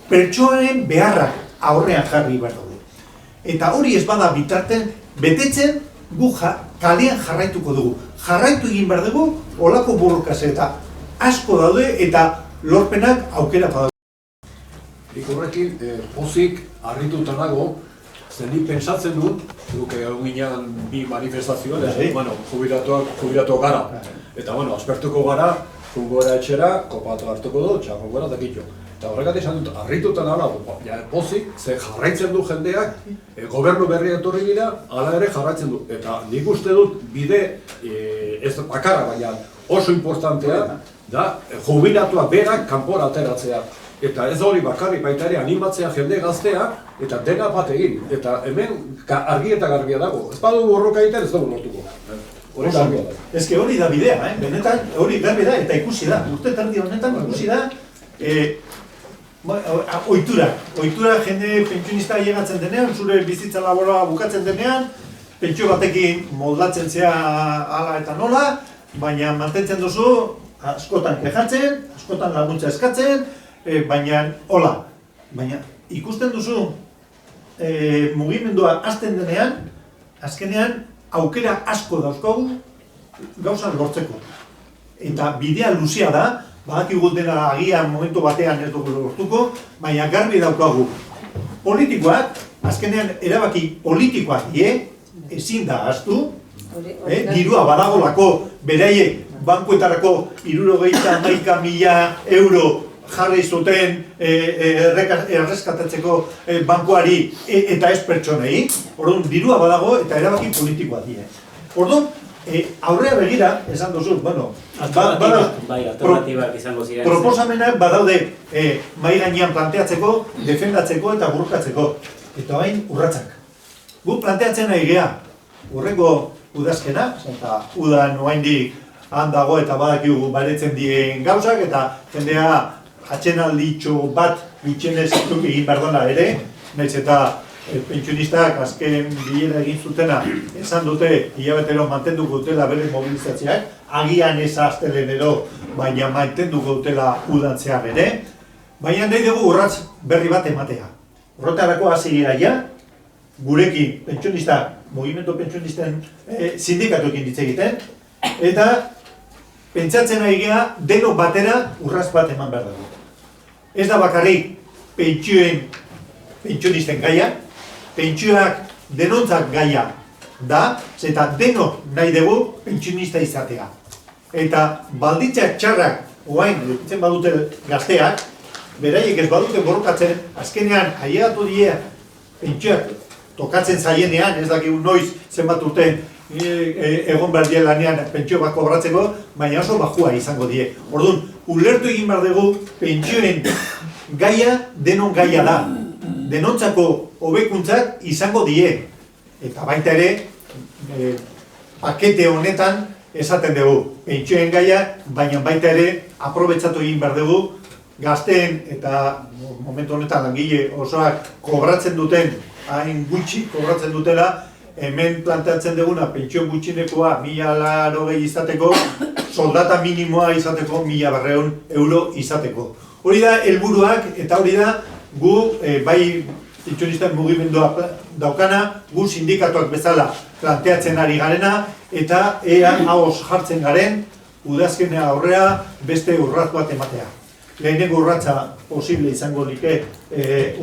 Pertsoaren beharrak aurrean jarri behar dugu. Eta hori ez bada bitarten, betetzen gu kalean jarraituko dugu. Jarraitu egin behar dugu, olako borrokaz eta asko daude eta lorpenak aukera badaude. Nik horrekin pozik harrituta nago, Zer nik pentsatzen dut, guk egon ginean bi manifestazio, bueno, jubilatuak gara. Eta, bueno, aspertuko gara, fungora etxera, kopatu hartuko du, txango gara dakitxo. Eta horregatik esan dut, harritutan hala, pozik, ze jarraitzen du jendeak, gobernu berria etorri dira, hala ere jarraitzen du. Eta nik uste dut bide, ez bakarra, baina oso importantea, da jubilatuak berak kanpora ateratzea. Eta ez hori bakarrik baita ere animatzea jende gaztea, eta dena bat egin. Eta hemen argi eta garbia dago. Ez badu borroka egiten ez dugu lortuko. Hori garbia da. Ez que hori da bidea, benetan hori garbi da eta ikusi da. Urte terdi honetan ikusi da ohitura jende pentsionista llegatzen denean, zure bizitza laborala bukatzen denean, pentsio batekin moldatzen zea hala eta nola, baina mantentzen duzu askotan kejatzen, askotan laguntza eskatzen, baina hola. Baina ikusten duzu mugimendua hasten denean, azkenean aukera asko dauzkogu gauzak lortzeko. Eta bidea luzea da, badakigu dela agian momentu batean ez dugu lortuko, baina garbi daukagu. Politikoak, azkenean erabaki politikoak ezin da ahaztu, dirua badagolako beraiek bankuetarako 71.000 euro jarri zuten erreskatatzeko bankuari eta ez pertsonei. Orduan, dirua badago eta erabaki politikoak die. Orduan, aurrea begira, esan duzu, bueno, alternatibak izango ziren. Proposamenak badaude mahai gainean planteatzeko, defendatzeko eta burkatzeko. Eta bain, urratsak. Gu planteatzen nahi gea, urrengo udazkena, eta udan oraindik handago eta badakigu baretzen dien gauzak, eta jendea atxenalditxo bat gutxienez egin behar dela ere, nahiz eta pentsionistak azken bilera egin zutena esan dute hilabetero mantenduko dutela bere mobilizatzeak, agian ez astelenero, baina mantenduko dutela udantzean ere, baina nahi dugu urrats berri bat ematea. Horretarako hasi gira ja, gurekin pentsionistak, mugimendu pentsionisten sindikatuekin hitz egiten, eta pentsatzen nahi gea denok batera urrats bat eman behar dugu. Ez da bakarrik pentsionisten gaia, pentsioak denontzat gaia da, eta denok nahi dugu pentsionista izatea. Eta baldintzak txarrak oain edukitzen badute gazteak, beraiek ez badute borrokatzen, azkenean ailegatu die pentsioak tokatzen zaienean, ez dakigu noiz zenbat urte egon behar die lanean pentsio bat kobratzeko, baina oso bajua izango die. Orduan, ulertu egin behar dugu pentsioen gaia denon gaia da. Denontzako hobekuntzak izango die. Eta baita ere, pakete honetan esaten dugu pentsioen gaia, baina baita ere aprobetxatu egin behar dugu gazteen eta momentu honetan langile osoak kobratzen duten, hain gutxi kobratzen dutela, hemen planteatzen duguna pentsio gutxinekoa 1.080 izateko, soldata minimoa izateko 1.200 euro izateko. Hori da helburuak eta hori da gu bai pentsionistak mugimendua daukana, gu sindikatuak bezala planteatzen ari garena eta ea ahoz jartzen garen udazkenea aurrea beste urrat bat ematea. Lehenengo urratsa posible izango like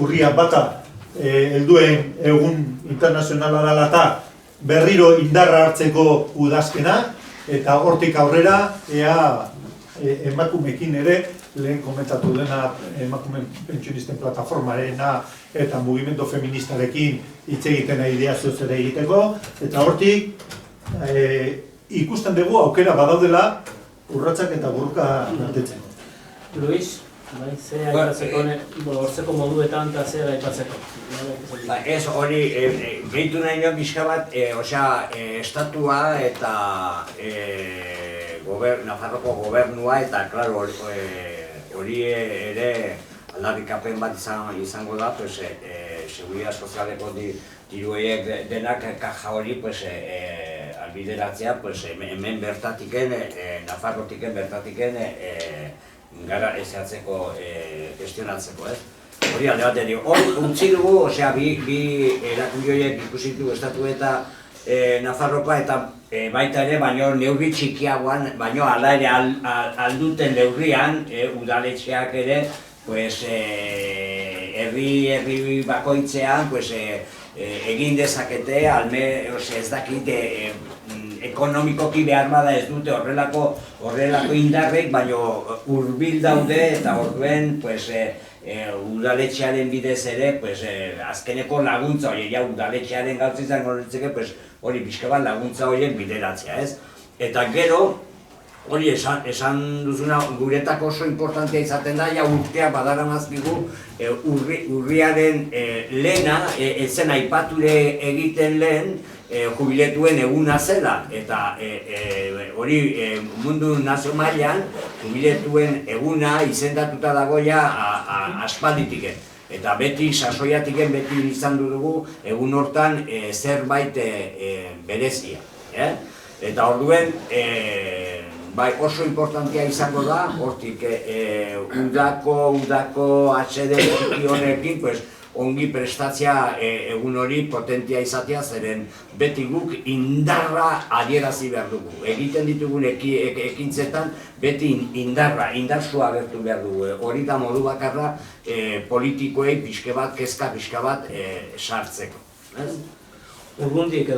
urria bata helduen egun internazionala dela eta berriro indarra hartzeko udazkena, eta hortik aurrera ea emakumekin ere lehen komentatu dena emakume pentsionisten plataformarena eta mugimendu feministarekin hitz egiten idea zioz ere egiteko, eta hortik ikusten dugu aukera badaudela urratsak eta burruka mantentzeko. Luis, ze aipatzeko, hortzeko moduetan eta zer aipatzeko? Ez hori, gehitu nahi nion pixka bat, estatua eta Nafarroko gobernua eta, klaro, hori ere aldarrikapen bat izango da, seguridad sozialeko dirueiek denak kaja hori albideratzea, hemen bertatiken, Nafarrotiken bertatiken gara ezeatzeko, gestionatzeko, ez? Hori alde bat dio, hori untzi dugu, bi erakundioiek ikusitu estatu eta Nafarrokoa eta baita ere, baino neurri txikiagoan, baino ala ere alduten neurrian, udaletxeak ere, herri bakoitzean pues, egin dezakete, ez dakit ekonomikoki behar bada ez dute horrelako indarrek, baina hurbil daude eta orduen pues, udaletxearen bidez ere, pues, azkeneko laguntza hori, udaletxearen gautz izango nintzeke, pues, hori pixka bat laguntza horiek bideratzea, ez? Eta gero, hori esan duzuna, guretako oso importantea izaten da, urtea badaramazkigu urriaren lehena, ezen aipature egiten lehen, jubiletuen eguna zela, eta hori mundu nazio mailan jubiletuen eguna izendatuta dagoia aspalditik. Eta beti, sasoiatiken beti izan dugu egun hortan zerbait berezia. Eta orduen, bai oso importantea izango da, hortik udako atxede txiki honekin, ongi prestatzea egun hori potentia izatea, zeren beti guk indarra adierazi behar dugu. Egiten ditugun ekintzetan beti indarsua agertu behar dugu. Hori da modu bakarra politikoei pixka bat, kezka pixka bat sartzeko. Urrundik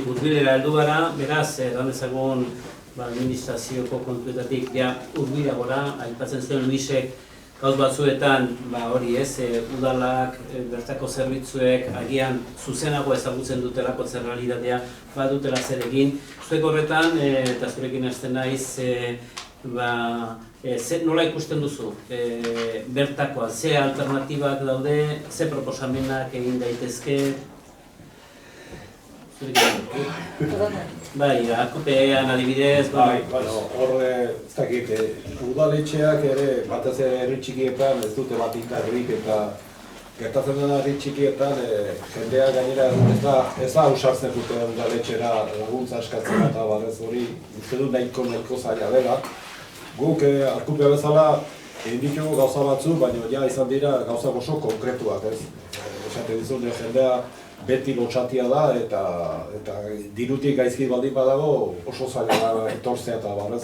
hurbilera heldu gara, beraz, edan ezagun administrazioko kontuetatik hurbilagora, aipatzen zuen Luisek, gauz batzuetan, hori ez, udalak, bertako zerbitzuek, agian zuzenago ezagutzen dutelako zerrealitatea, badutela zer egin. Zuek horretan, eta zurekin hasten naiz, nola ikusten duzu? Bertakoa, ze alternatibak daude, ze proposamenak egin daitezke? Bai, akupean adibidez... Hor, ez dakit, udaletxeak ere, batez ere herri txikietan ez dute bat indarrik eta gertatzen dena herri txikietan jendea gainera ez da ausartzen dute udaletxera laguntza eskatzen eta barrez hori uste du nahiko zaila dela. Guk akupea bezala egin ditugu gauza batzu, baina izan dira gauza oso konkretuak, ez? Esaten dizut jendea beti lotxatia da eta dirutik gaizki baldin badago oso zaila da etortzea eta barrez.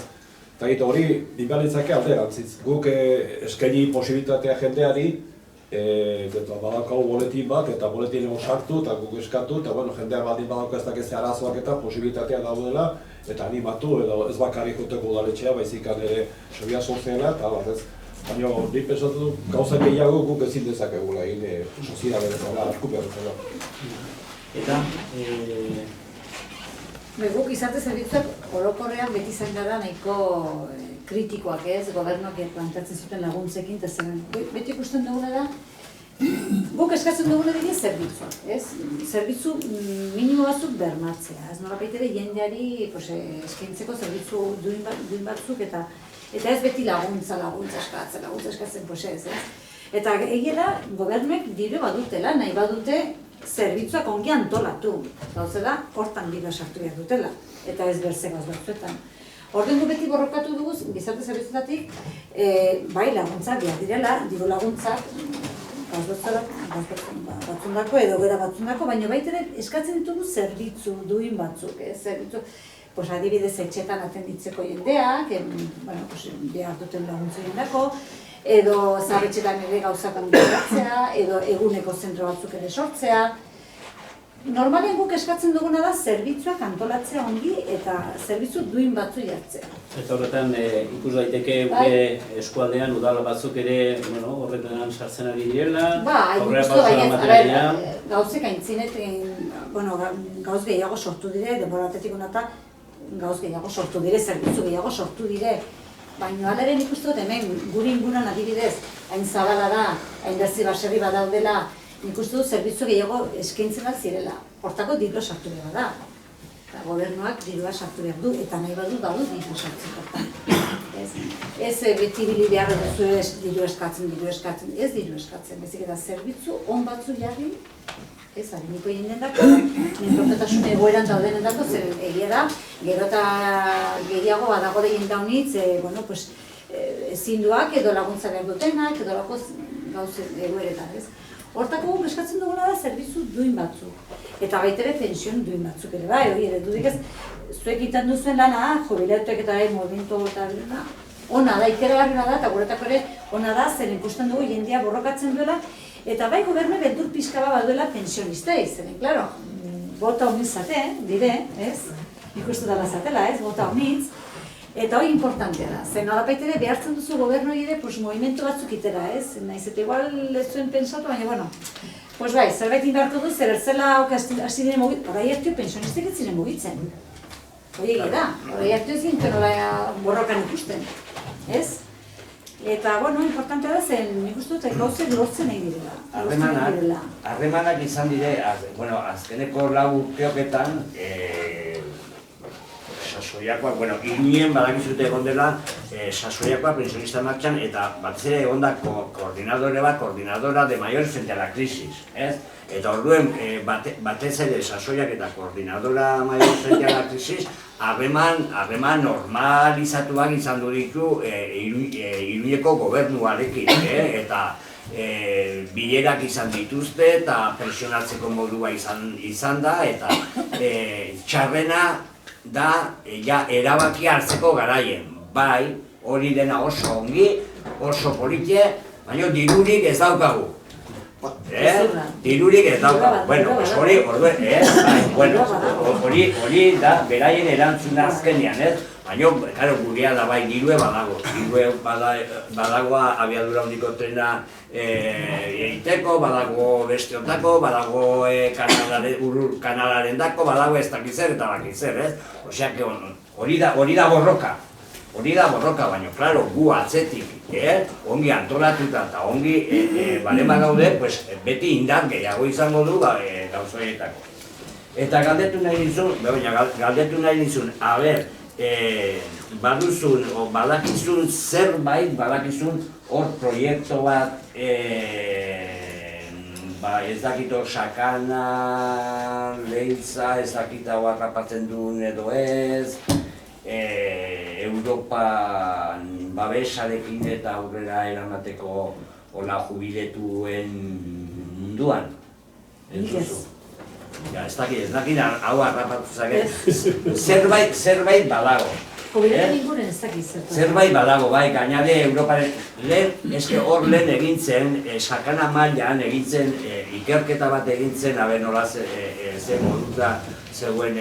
Eta hori inbalitzake alderantziz. Guk eskaini posibilitatea jendeari, badaukagu boletin bat eta boletin egon sartu eta guk eskatu eta jendeak baldin badauka ez dakiz arazoak eta posibilitatea daudela eta animatu edo ez bakarrik joteko udaletxea, baizik ere sobia soziala eta barrez. Baina nik pensatu du gauza gehiago guk ezin dezakegula egin soziala bezala, arkupea bezala. Eta? Guk izate zerbitzuak orokorrean beti izan gara nahiko kritikoak ez, gobernuak plantatzen zuten laguntzekin, eta beti ikusten duguna da, guk eskatzen duguna dira zerbitzuak, ez? Zerbitzu minimo batzuk bermatzea, ez nolabait ere jendeari eskaintzeko zerbitzu duin batzuk eta ez beti laguntza eskatzen, ez. Eta egia da, gobernuek diru badutela, nahi badute zerbitzuak ongi antolatu. Gauze da, hortan dirua sartu behar dutela, eta ez berze gauz batzuetan. Orduan beti borrokatu dugu, gizarte zerbitzuetatik, bai laguntzak behar direla, diru laguntzak, batzundako edo gera batzundako, baina baita eskatzen ditugu zerbitzu duin batzuk, zerbitzu, adibidez etxetan atenditzeko jendeak, behar duten laguntza jendako, edo zaharretxetan ere gauzak antolatzea, edo eguneko zentro batzuk ere sortzea. Normalean guk eskatzen duguna da zerbitzuak antolatzea ongi eta zerbitzu duin batzu jartzea. Eta horretan ikus daiteke gure eskualdean udal batzuk ere horretan sartzen ari direla, aurrera pausua ematen dira. Gauzek aintzinet, gauz gehiago sortu dire, denbora batetik honata gauz gehiago sortu dire, zerbitzu gehiago sortu dire. Baina alaren ikustu dut hemen, gure inguruan adibidez, hain zabala da, hain berzi baserri badaudela, nik uste dut zerbitzu gehiago eskaintzenak zirela. Hortako dirua sartu behar da. Gobernuak dirua sartu behar du, eta nahi badu dirua sartzen. Ez beti bili behar duzu diru eskatzen, ez diru eskatzen. Bezik eta zerbitzu on batzu jarri, ez hariniko jenden dako, nintrokotasun egoeran daudenen dako, zer egia da, gero eta gehiago badago degin daunitz, ezinduak edo laguntza behar dutenak, edo gauz egoeretan, ez? Hortako guk eskatzen duguna da zerbitzu duin batzuk. Eta baitere pension duin batzuk ere, hori ere dudik ez, zuek itan duzuen lana, jubilatuek eta movimentu eta ona da, ikeragarria da, eta guretako ere ona da, zer ikusten dugu jendea borrokatzen duela, eta bai gobernu beldur pixka bat baduela pensionistei, zeren, klaro, bota honizate, dire, ez? Ikustu dala zatela, ez? Bota honitz. Eta hori importantea da, zen nolapaitere behartzen duzu gobernu ere, movimentu batzuk itera, ez? Naiz eta igual ez zuen pensatu, baina, bueno, pues bai, zerbait inbarko du, zer ertzela hasi diren mugitzen, orai hartio pensionistek ez ziren mugitzen. Hori egia da, orai hartio ez gintzen borrokan ikusten, ez? Eta, bueno, importantea da zen, nik uste dut, gauzek lortzen nahi direla. Harremanak izan dire, bueno, azkeneko lau urteoketan, Sasoiakoa, bueno, Iruñen badakizute egon dela Sasoiakoa pensionista martxan eta batez ere egon da koordinadora de mayor frente a la crisis, ez? Eta orduen batez ere Sasoiak eta koordinadora mayor frente a la crisis harreman normalizatuak izan du ditu Iruñeko gobernuarekin, eta bilerak izan dituzte eta presionatzeko modua izan da, eta txarrena da, erabaki hartzeko garaien. Bai, hori dena oso ongi, oso politie, baina dirurik ez daukagu. Dirurik ez daukagu. Bueno, hori da, beraien erantzuna azkenean, ez? Baina, gurea da bai, dirue badago. Dirue badago abiadura handiko trena egiteko, badago besteotako, badago kanalaren dako, badago ez dakizer eta dakizer, ez? Osea, hori da borroka. Hori da borroka, baina, klaro, gu atzetik, ongi antolatuta eta ongi balema gaude, beti indar gehiago izango du gauzoietako. Eta galdetu nahi nizun, a ber, baduzun, badakizun zerbait, badakizun hor proiektu bat, ez dakito sakana, leitza, ez dakita harrapatzen duen edo ez, Europan babesarekin eta aurrera eramateko hola jubiletuen munduan. Ez dakit hau harrapatu zaken. Zerbait badago. Jubiletan inguren ez dakit zertan. Zerbait badago, bai, gainade Europaren hor lehen egintzen, sakana mailan egintzen, ikerketa bat egintzen, haber nola ze moduta zegoen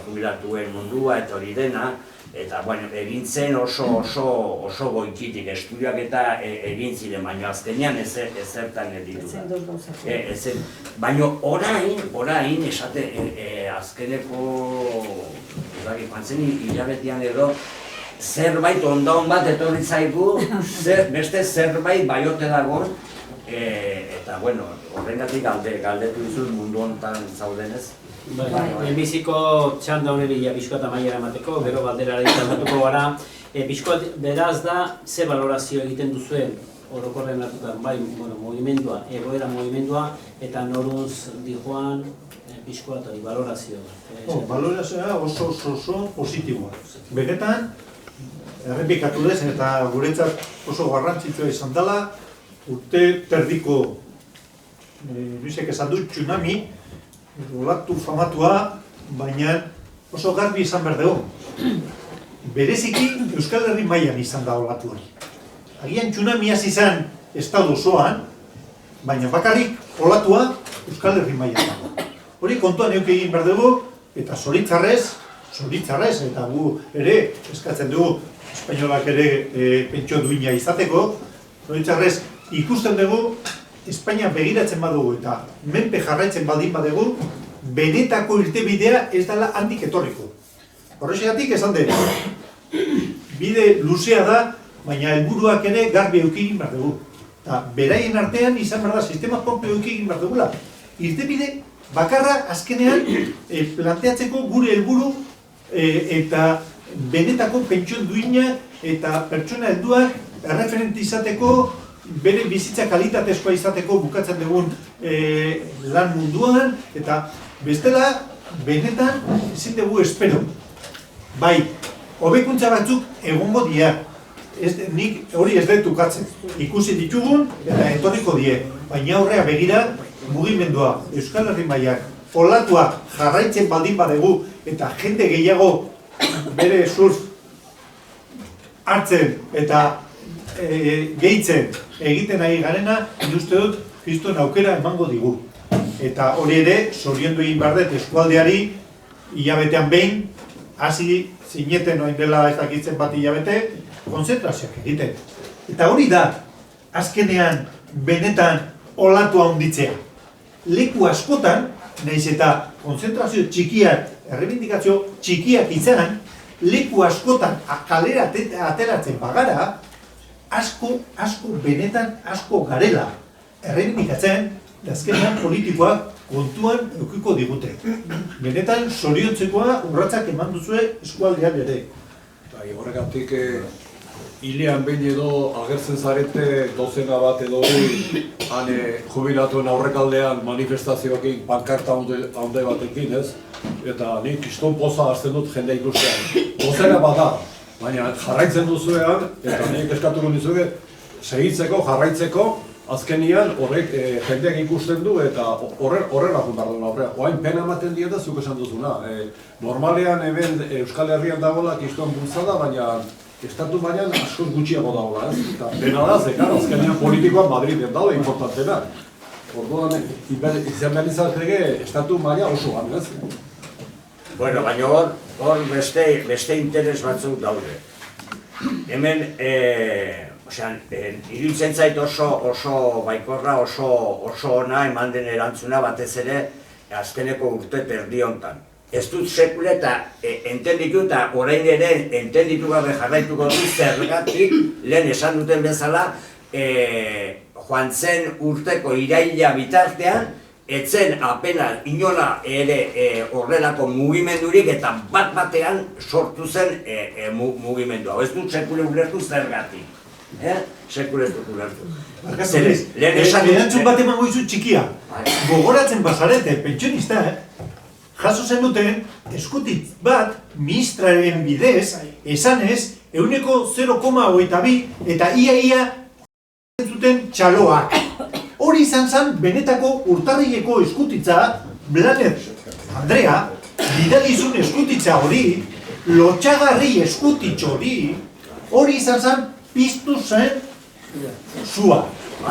jubilatuen mundua eta hori dena, eta egintzen oso goikitik, estudioak eta egin ziren, baina azkenean ezertan editu da. Baina orain esate azkeneko joan hilabetean edo zerbait ondaun bat etorri zaigu, beste zerbait baiote dagoen, eta horrengatik galdetu dizut mundu honetan zaudenez. Biziko txanda honeri pixkoa eta maiera emateko, gero balderara izatatuko gara. Beraz da, ze balorazio egiten duzuen orokorren hartutan, bai, movimendua, egoera movimendua, eta noruntz dijoan pixkoa eta balorazio. Balorazioa oso positiboa. Benetan, errepikatu dezen eta guretzat oso garrantzitsua izan dela, urte terdiko, Luisek esan du, tsunami, olatu famatua, baina oso garbi izan behar dugu. Bereziki Euskal Herri mailan izan da olatu hori. Agian tsunami hasi izan estadu osoan, baina bakarrik olatua Euskal Herri mailan dago. Hori kontuan eduki egin behar dugu, eta zoritzarrez, eta gu ere eskatzen dugu espainolak ere pentsio duina izateko, zoritzarrez ikusten dugu Espainia begiratzen badugu eta menpe jarraitzen baldin badugu, benetako irtebidea ez dela handik etorriko. Horrexegatik esan dut, bide luzea da, baina helburuak ere garbi eduki egin behar dugu. Eta beraien artean izan behar da, sistema propio eduki egin behar dugula. Irtebide bakarra azkenean planteatzeko gure helburu eta benetako pentsio duina eta pertsona helduak erreferente izateko, bere bizitza kalitatezkoa izateko bukatzen dugun lan munduan, eta bestela, benetan, ezin dugu espero. Bai, hobekuntza batzuk egongo dira. Nik hori ez dut ukatzen. Ikusi ditugun eta etorriko die. Baina aurrea begira, mugimendua, Euskal Herri mailak, olatuak jarraitzen baldin badegu eta jende gehiago bere surf hartzen eta gehitzen egiten ari garena, uste dut, kriston aukera emango digu. Eta hori ere, zoriondu egin behar dut eskualdeari, hilabetean behin, hasi zineten oin dela ez dakitzen bat hilabete, konzentrazioak egiten. Eta hori da, azkenean, benetan, olatua handitzea. Leku askotan, nahiz eta konzentrazio txikiak, errebindikazio txikiak izan, leku askotan kalera ateratzen bagara, asko, benetan asko garela. Errebindikatzen, azkenean politikoak kontuan eukiko digute. Benetan, zoriontzekoa urratsak eman duzue eskualdean ere. Horregatik, hilean behin edo agertzen zarete dozena bat edo han jubilatuen aurrekaldean manifestazioekin, pankarta haude batekin, ez? Eta nik kiston poza hartzen dut jendea ikustean. Dozena bat da, baina jarraitzen duzuean, eta nik eskatuko nizuke, segitzeko, jarraitzeko, azkenian horrek jendeak ikusten du eta horrela juntar duena horrela. Oain pena ematen dieta zuk esan duzuna. Normalean hemen Euskal Herrian dagoela kiston bultzada, baina estatu mailan askoz gutxiago dagoela, ez? Eta pena da, zekar, azkenean politikoan Madriden daude, importantenak. Orduan, izan behar izateke estatu maila osoan, ez? Bueno, baina hor beste interes batzuk daude. Hemen, iruditzen zait oso baikorra, oso ona eman den erantzuna batez ere azkeneko urte terdi hontan. Ez dut sekule eta entenditu eta orain ere entenditu gabe jarraituko dut zergatik lehen esan duten bezala joan zen urteko iraila bitartean etzen apenas inola ere horrelako mugimendurik eta bat-batean sortu zen mugimendua. Ez dut sekule ulertu zergatik. Sekule ez dut ulertu. Erantzun bat emango izu txikia. Gogoratzen bazarete, pentsionista, jaso zen duten eskutitz bat ministraren bidez, esanez, 0,22 eta ia zuten txaloak. Hori izan zen benetako urtarrileko eskutitza, Blaner Andrea, bidalizun eskutitza hori, lotxagarri eskutitz hori izan zen piztu zen zua.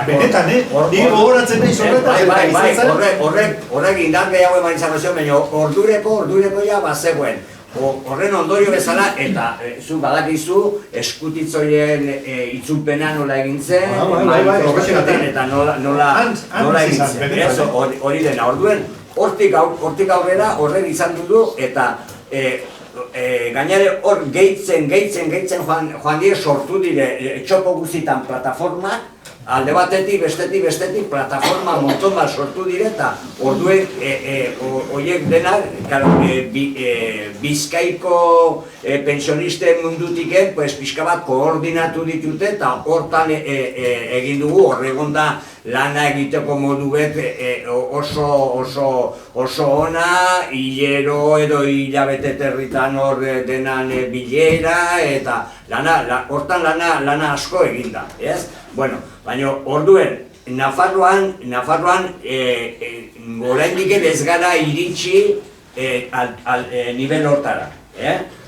Benetan, digo horatzen nahi zorretaz. Horrek indar gehiago eman izan zion, baina ordureko ja bazegoen. Horren ondorio bezala, eta zu badakizu eskutitzoien itzulpena nola egin zen, eta nola egin zen. Hori dena, orduen, hortik aurrera horrek izan du, eta gainare hor gehitzen joan dire sortu dire txopo guzitan plataformak, alde batetik, bestetik, plataforma monton bat sortu dire eta orduen horiek denak Bizkaiko pensionisten mundutiken pixka bat koordinatu ditute eta hortan egin dugu horregon da lana egiteko modu bet oso ona, hilero edo hilabete territan hor denan bilera eta hortan lana asko eginda, ez? Bueno, baina orduen, Nafarroan oraindik ez gara iritsi nivel hortara,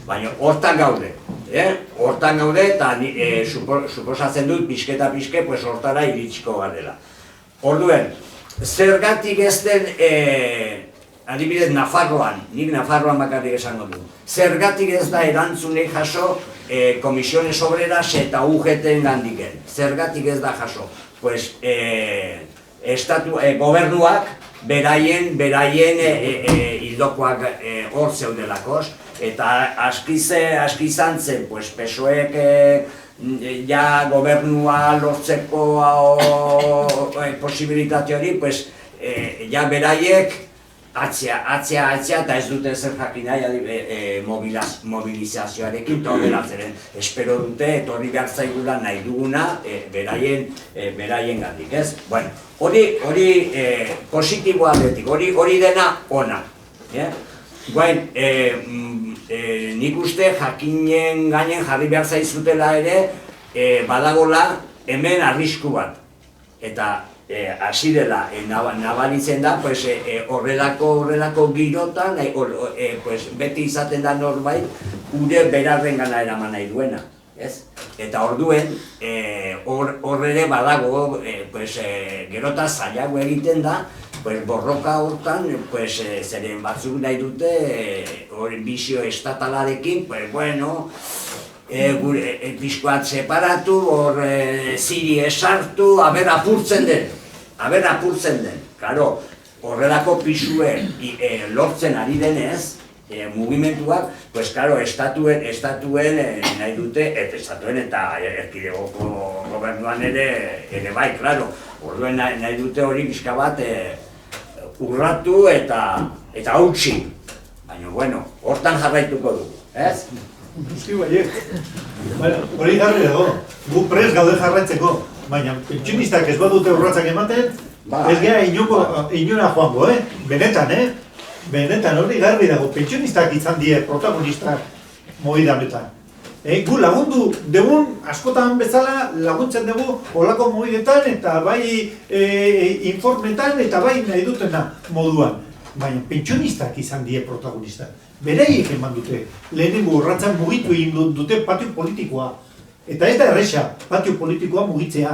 baina hortan gaude eta suposatzen dut pixke hortara iritsiko garela. Orduen, zergatik ez den, adibidez Nafarroan, nik Nafarroan bakarrik esango du, zergatik ez da erantzunek jaso Komisiones Obreras eta UGT-en gandiken, zergatik ez da jaso? Pues, gobernuak beraien hildokoak hor zeudelakos, eta aski izan zen, PSOEk ja gobernua lortzeko posibilitate hori, ja beraiek atzea eta ez dute zer jakin nahi mobilizazioarekin eta horrelatzeren. Espero dute etorri behar zaigula nahi duguna beraien gandik, ez? Bueno, hori positiboa aldetik, hori dena ona. Guen, nik uste jakinen gainen jarri behar zaizutela ere badagola hemen arrisku bat. Eta hasi dela, nabaritzen da, horrelako girotan, beti izaten da norbait, gure berarren gana eraman nahi duena. ez? Eta orduen, hor ere badago, gero eta zailago egiten da, borroka hortan, zeren batzuk nahi dute, hori bizio estatalarekin, bueno, pixkoat separatu, hor ziri esartu, aber apurtzen den. Karo, horrelako pisue lortzen ari denez, mugimenduak, karo, estatuen nahi dute, eta estatuen eta erkidegoko gobernuan ere bai, klaro, orduen nahi dute hori pixka bat urratu eta hautsi. Baina, bueno, hortan jarraituko dugu, ez? Guzti baiek. Hori garri dago, gu prez gaude jarraitzeko, baina pentsionistak ez badute urratsak ematen, ez gara inora joango, Benetan hori garbi dago, pentsionistak izan die protagonistak movida honetan. Gu lagundu dugun, askotan bezala laguntzen dugu olako movidetan eta bai informetan eta bai nahi dutena moduan. Baina pentsionistak izan die protagonistak. Beraiek eman dute, lehenengo urratsan mugitu egin dute patio politikoa. Eta ez da erresa, patio politikoa mugitzea,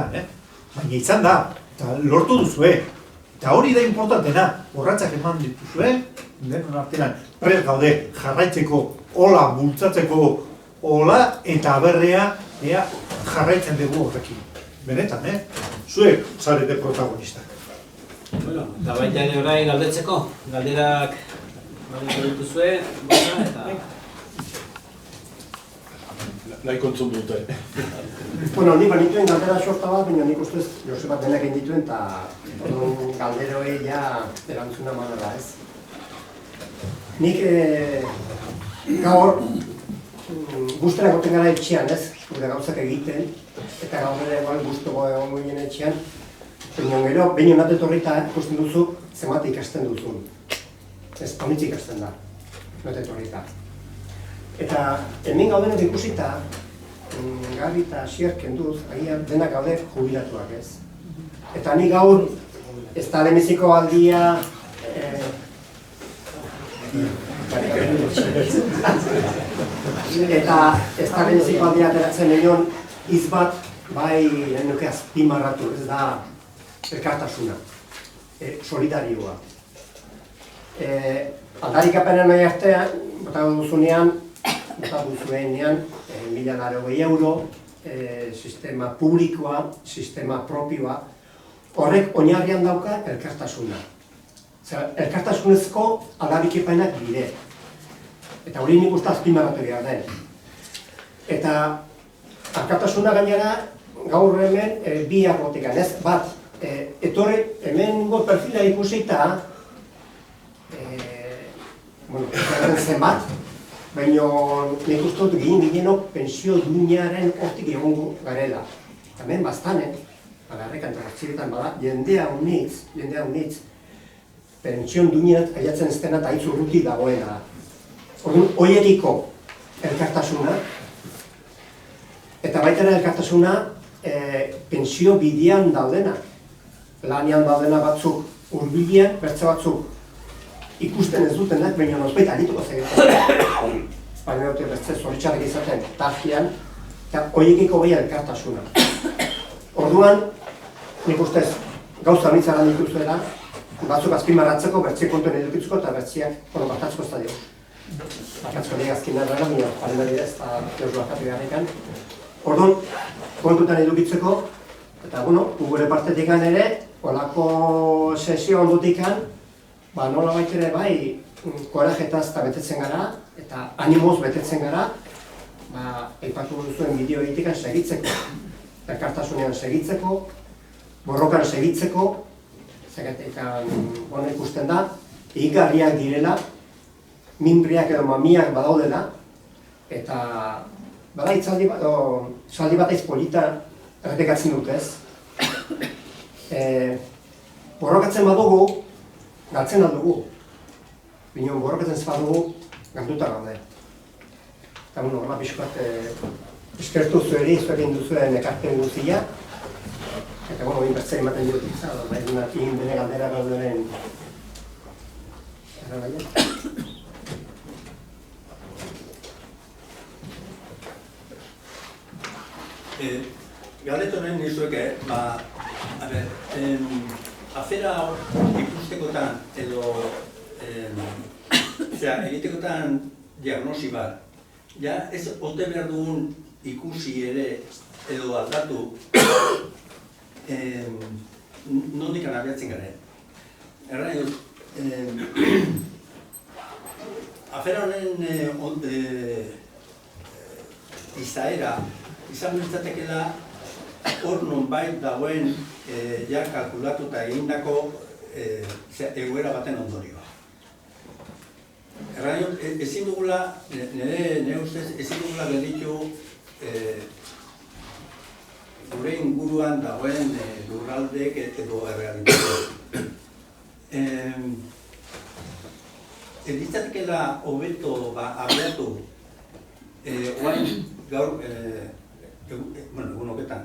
baina izan da, eta lortu duzue. Eta hori da importantena, urratsak eman dituzue, denon artean prest gaude jarraitzeko, hola bultzatzeko, hola eta aberrea jarraitzen dugu horrekin. Benetan, zuek zarete protagonistak. Bueno, eta baita ere orain galdetzeko, galderak dituzue, eta... Nahi kontzun dute. Bueno, nik banituen galdera sorta bat, baina nik ustez Joseba denak egin dituen eta galderoei ja erantzuna manera ez. Nik gaur guztera goten gara etxean ez, gure gauzak egiten, eta gaur ere guztuko egon ginen etxean. Baina gero, behin honat etorrita ikusten duzu, zenbat ikasten duzun. Ez, honitz ikasten da, honat etorrita. Eta hemen gaudenak ikusita, Gabi eta Asier kenduz, agian denak gaude jubilatuak ez. Eta ni gaur, ez da lehenbiziko aldia... Eta ez da lehenbiziko aldia ateratzen nion hitz bat, bai nuke azpimarratu, ez da elkartasuna, solidarioa. Aldarikapenen nahi artean, bota duzunean, €1.000 euro, sistema publikoa, sistema propioa, horrek oinarrian dauka elkartasuna. Elkartasunezko aldarrikapenak dire. Eta hori nik uste azpimarratu behar den. Eta elkartasuna gainera gaur hemen bi arlotekan, ez bat, etorri hemengo perfila ikusita, zenbat, baina nik uste dut gehienok pensio duinaren hortik egon garela. Hemen bastanen, agarrekan eta hartziretan bada, jendea unitz, pension duineat aiatzen ez dena eta hitz urruti dagoena. Orduan, horiekiko elkartasuna, eta baita elkartasuna pensio bidean daudena. Lanean daudena batzuk hurbilean, bertze batzuk ikusten ez dutenak, baina nozbait arituko zegetan. Baina dute bertze zoritxarrik izaten tajian, eta horiekiko bai elkartasuna. Orduan, nik ustez gauza mitzaran dituzuela, batzuk azpimarratzeko, bertze kontuen edukitzeko eta bertziak, batatzko ez da dio. Batatzko nik azkin narrela, baina paren bari ez, eta deus bakatu beharrekan. Orduan, kontutan edukitzeko, eta gure partetik ere, olako sesio ondutikan, nola baitere bai, korajetaz eta betetzen gara, eta animoz betetzen gara, aipatu duzuen bideo egitekan segitzeko, elkartasunean segitzeko, borrokan segitzeko, zegatekan ikusten da, igarriak direla, minbriak edo mamiak badaudela, eta bada itzaldi bat aiz polita errepikatzen dut ez. Borrokatzen badugu, galtzen aldugu. Bino, borrokatzen ez badugu, galduta gaude. Eta horrela pixkoat eskertu zueri, zuekin duzuen ekarpen guztia. Eta egin bertzea ematen dut izan, egin bene galdera gauderen errabaia. Galdetu nahi nizueke, afera ikustekotan edo egitekotan diagnosi bat, ja ez ote behar dugun ikusi ere edo aldatu nondik abiatzen garen. Erraio, afera honen izaera izan biltzatekela hor nonbait dagoen ja kalkulatuta egindako egoera baten ondorioa. Erraio, ezin dugula, nire ustez, ezin dugula gelditu gure inguruan dagoen lurraldek edo errealitatea. Editzatekela hobeto abiatu oain gaur, egun honetan,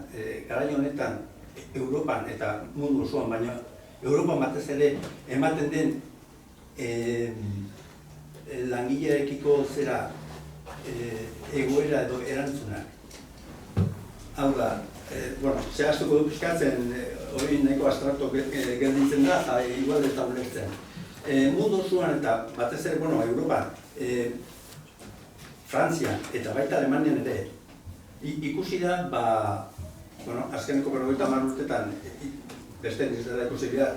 garai honetan Europan eta mundu osoan, baina Europan batez ere ematen den langilearekiko zera egoera edo erantzunak. Hau da, zehaztuko du pixkatzen, hori nahiko abstrakto gelditzen da, eta igual ez da ulertzen. Mundu osoan eta batez ere, Europan, Frantzian eta baita Alemanian ere, ikusi da, azkeneko 50 urtetan, beste ez dela ikusi behar,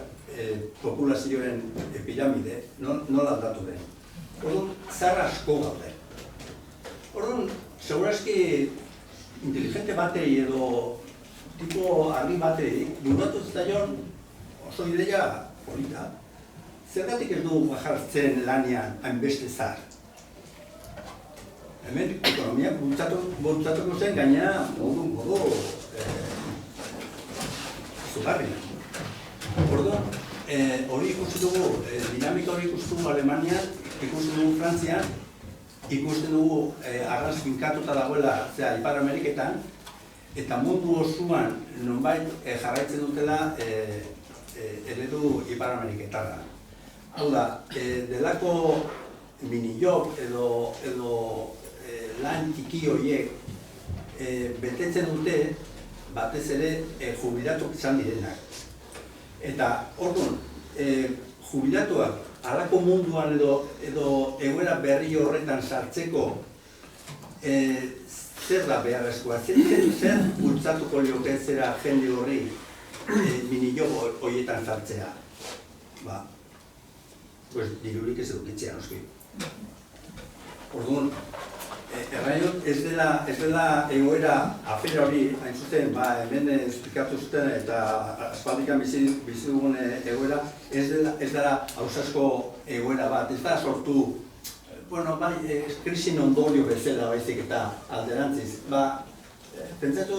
populazioen piramide, nola aldatu den. Orduan, zahar asko gaude. Orduan, segurazki inteligente batei edo tipo argi batei, burratu zaion oso ideia polita. Zergatik ez du jartzen lanean hainbeste zahar? Hemen ekonomia bultzatuko zen gainera modu zugarria. Orduan, hori ikusi dugu, dinamika hori ikusi dugu Alemanian, ikusi dugu Frantzian, ikusten dugu arras finkatuta dagoela Ipar Ameriketan, eta mundu osoan nonbait jarraitzen dutela eredu Ipar Ameriketarra. Hau da, delako mini-job edo lan tiki horiek betetzen dute batez ere jubilatuak izan direnak. Eta orduan, jubilatuak halako munduan edo egoera berri horretan sartzeko zer da beharrezkoa, zer bultzatuko lioke zera jende horri mini-job horietan sartzea. Dirurik ez edukitzea, noski. Orduan, erraiot ez dela egoera afera hori, hain zuten, hemen esplikatu zuten eta aspaldikan bizi dugun egoera, ez dela hausasko egoera bat, ez da sortu, krisin ondorio bezala baizik eta alderantziz. Pentsatu,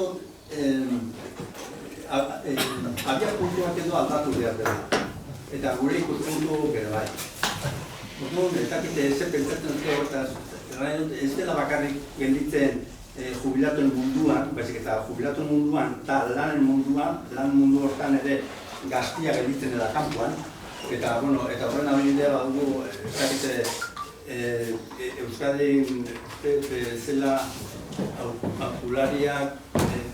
abia puntuak edo aldatu behar dela. Eta gure ikuspuntu bere bai. Orduan, ez dakite ez pentsatzen dut horretaz, ez dela bakarrik gelditzen jubilatuen munduan, baizik eta jubilatuen munduan eta lanen munduan, lan mundu hortan ere gaztia gelditzen dela kanpoan. Eta horren abidea badugu, ez dakite Euskadin zela akulariak,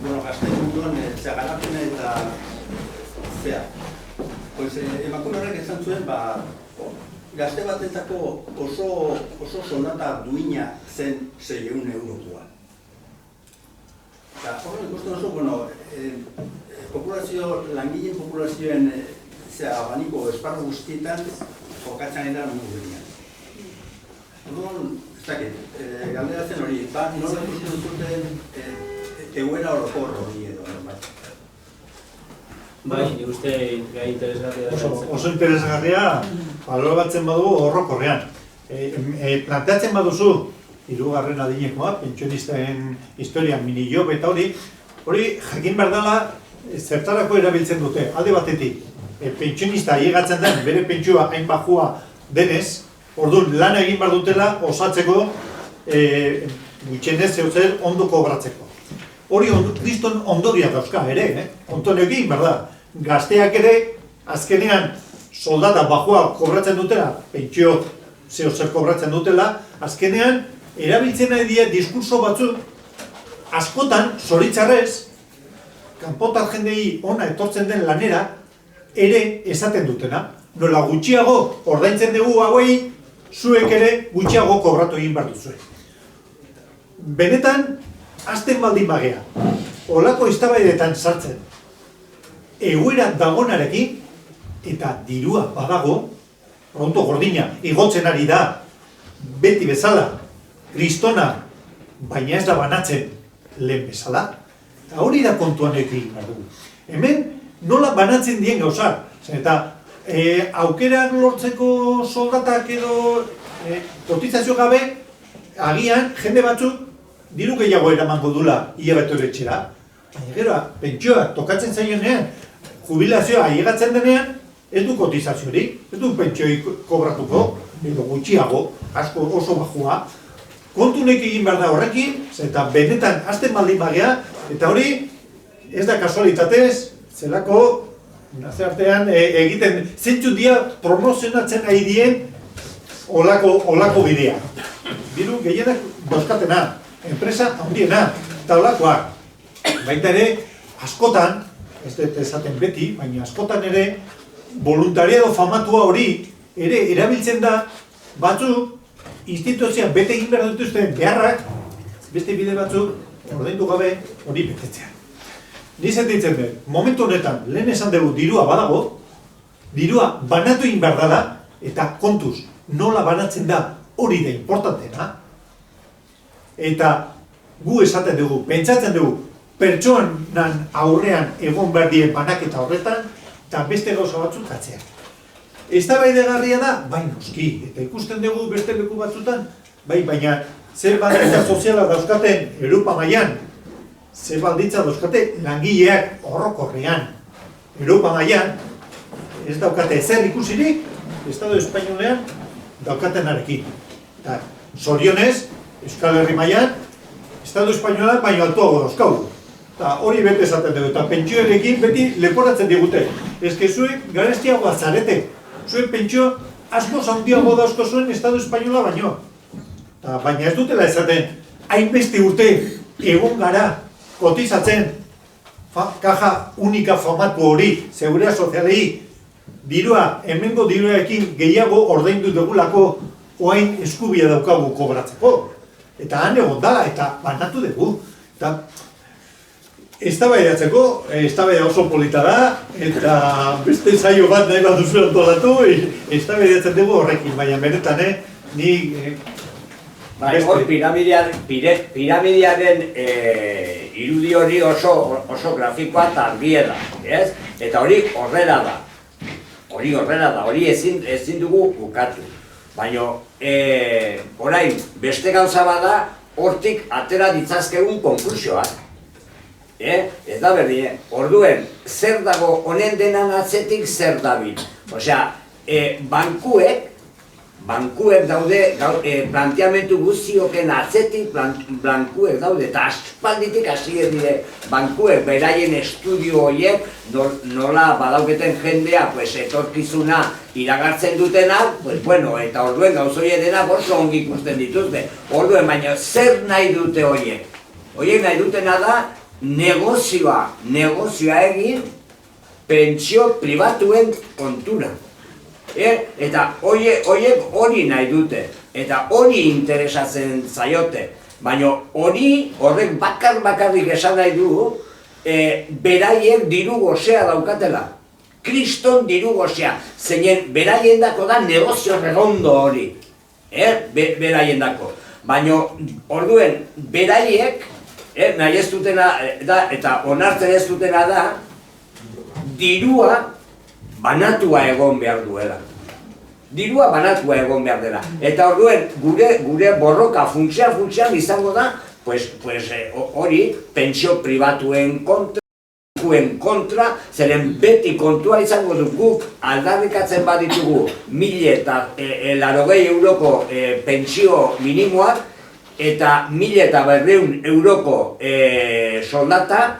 gazte munduan garapena eta zea. Emakume horrek esan zuen, gazte batetako oso soldata duina zen 600 eurokoa. Eta horren ikusten oso, langileen populazioen abaniko esparru guztietan jokatzen dira mundu genian. Orduan, ez dakit, galdera zen hori, nola ikusten duzuten egoera orokor hori edo, bat. Bai, nik uste gai interesgarria da. Oso interesgarria, baloratzen badugu orokorrean. Planteatzen baduzu, 3. adinekoa, pentsionisten historian mini-job eta hori jakin behar dela zertarako erabiltzen dute. Alde batetik, pentsionista llegatzen den, bere pentsioa hain bajua denez, orduan lan egin behar dutela osatzeko gutxienez zeuzer ondo kobratzeko. Hori kriston ondoria dauzka ere, onton egin behar da. Gazteak ere, azkenean soldata bajua kobratzen dutela, pentsio zehose kobratzen dutela, azkenean erabiltzen nahi dira diskurso batzuk askotan, zoritzarrez, kanpotar jendei ona etortzen den lanera, ere esaten dutena. Nola gutxiago ordaintzen dugu hauei, zuek ere gutxiago kobratu egin behar duzue. Benetan, hasten baldin bagea, olako eztabaidetan sartzen, egoera dagonarekin, eta dirua badago, pronto gordina, igotzen ari da, beti bezala, kristona, baina ez da banatzen lehen bezala, eta hori da kontuan egin behar dugu. Hemen, nola banatzen dien gauzak, eta aukerak lortzeko soldatak edo kotizazio gabe, agian jende batzuk diru gehiago eramango dula hilabete etxera. Baina gero, pentsioa tokatzen zaionean, jubilazioa ailegatzen denean, ez du kotizaziorik, ez du pentsioi kobratuko, edo gutxiago, asko oso bajua. Kontunek egin behar da horrekin, eta benetan hasten baldin bagea, eta hori ez da kasualitatez, zelako nazioartean egiten zentzu dia promozionatzen nahi dien olako bidea. Diru gehienak dauzkatena, enpresa handiena, eta olakoak. Baita ere, askotan, ez dut esaten beti, baina askotan ere, voluntariado famatua hori ere erabiltzen da batzuk instituzioa bete egin behar dituzten beharrak beste bide batzuk ordaindu gabe hori betetzea. Ni sentitzen dut, momentu honetan, lehen esan dugu dirua badago, dirua banatu egin behar dela, eta kontuz, nola banatzen da hori da importantena, eta gu esaten dugu, pentsatzen dugu, pertsonan aurrean egon behar dien banaketa horretan, eta beste gauza batzuk atzeak. Eztabaidagarria da, bai noski, eta ikusten dugu beste leku batzutan, bai, baina zer baldintza soziala dauzkaten Europa mailan, zer baldintza dauzkate langileak orokorrean. Europa mailan ez daukate ezer ikusirik, Estado Espainolean daukatenarekin. Eta zorionez, Euskal Herri mailan, Estado Espainola baino altuago dauzkagu. Eta hori bete esaten dugu, eta pentsioerekin beti leporatzen digute. Ez que zuek garestiagoa zarete, zuek pentsio asko handiago dauzko zuen Estado Espainola baino. Baina ez dutela esaten, hainbeste urte egon gara kotizatzen kaja unika famatu hori, seguridad sozialei, dirua, hemengo diruarekin gehiago ordaindu dugulako oain eskubia daukagu kobratzeko. Eta han egon dala, eta banatu dugu. Eta eztabaidatzeko, eztabaida oso polita da, eta beste saio bat nahi bat duzu antolatu, eztabaidatzen dugu horrekin, baina benetan, ni... Hor piramidearen irudi hori oso grafikoa eta argia da, ez? Eta hori horrela da. Hori ezin dugu bukatu. Baina, orain, beste gauza bada, hortik atera ditzazkegun konklusioak. Ez da berdin, orduen, zer dago honen denan atzetik zer dabil. Osea, bankuek daude, planteamentu guztioken atzetik bankuek daude, eta aspalditik hasi dire bankuek beraien estudio horiek nola badauketen jendea etorkizuna iragartzen dutenak, eta orduen gauzoie denak oso ongi ikusten dituzte. Orduen, baina zer nahi dute horiek? Horiek nahi dutena da negozioa egin pentsio pribatuen kontura. Eta horiek hori nahi dute, eta hori interesatzen zaiote, baina horrek bakarrik esan nahi du, beraiek diru gozea daukatela. Kriston diru gozea, zeinen beraien dako da negozio redondo hori, beraien dako. Baina orduen beraiek, nahi ez dutena da, eta onartzen ez dutena da, dirua banatua egon behar duela. Dirua banatua egon behar dela. Eta orduen, gure borroka funtsean izango da, hori, pentsio pribatuen kontra, zeren beti kontua izango du guk aldarrikatzen baditugu 1.080 euroko pentsio minimoak, eta 1.200 euroko soldata,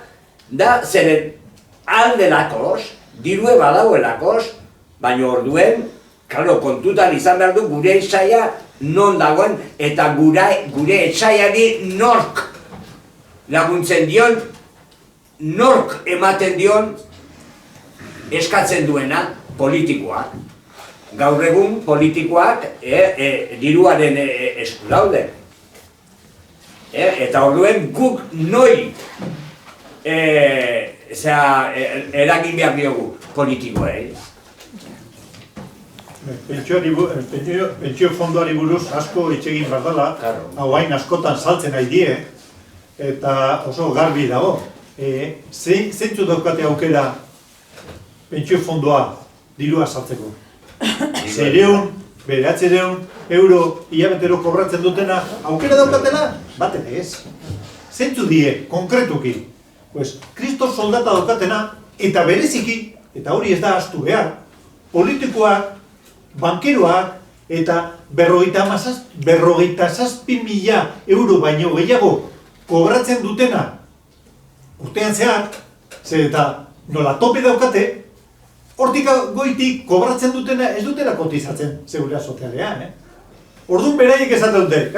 da zeren aldelakoz, dirue badauelakos, baina orduen, kontutan izan behar du gure etxaia non dagoen eta gure etxaiari nork laguntzen dion, nork ematen dion eskatzen duena politikoak. Gaur egun politikoak diruaren esku daude. Eta orduen guk noi eragin behar diogu politikoei. Pentsio fondoari buruz asko hitz egin behar dela, hau hain askotan saltzen nahi die, eta oso garbi dago. Zeintzu daukate aukera pentsio fondoa dirua saltzeko? 600, 900 euro hilabetero kobratzen dutena aukera daukatela? Bat ere ez. Zeintzu die, konkretuki? Kristos soldata daukatena, eta bereziki, eta hori ez da ahaztu behar, politikoak, bankeroak, eta 57.000 euro baino gehiago kobratzen dutena urtean zehar, eta nola tope daukate, hortik goitik kobratzen dutena ez dutela kotizatzen seguridad sozialean. Orduan beraiek esaten dute,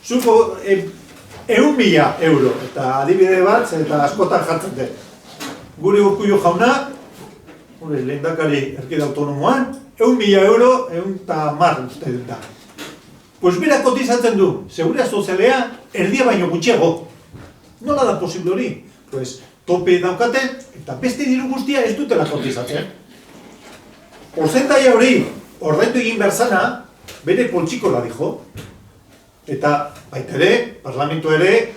zuko 100.000 euro, eta adibide bat, eta askotan jartzen dute. Gure Urkullu jauna, lehendakari erkide autonomoan, 100.000 euro, 110 uste dut da. Pues bera kotizatzen du, seguridad sozialea erdia baino gutxiago. Nola da posible hori? Pues tope daukaten, eta beste diru guztia ez dutela kotizatzen. Porzentaia hori, ordaindu egin behar zana, bere poltsikola dijo. Eta baita ere, parlamentu ere,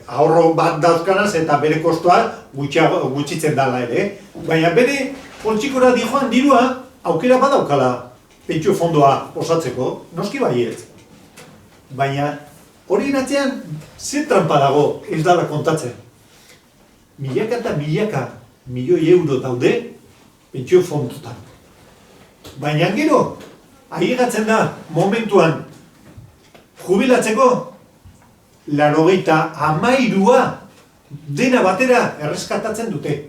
ahorro bat dauzkanaz eta bere kostoa gutxitzen dala ere. Baina bere poltsikora dijoan dirua, aukera badaukala pentsio fondoa osatzeko, noski baietz. Baina hori atzean, ze trampa dago ez dala kontatzen. Milaka eta milaka milioi euro daude pentsio fondotan. Baina gero, ailegatzen da momentuan jubilatzeko 93 dena batera erreskatatzen dute.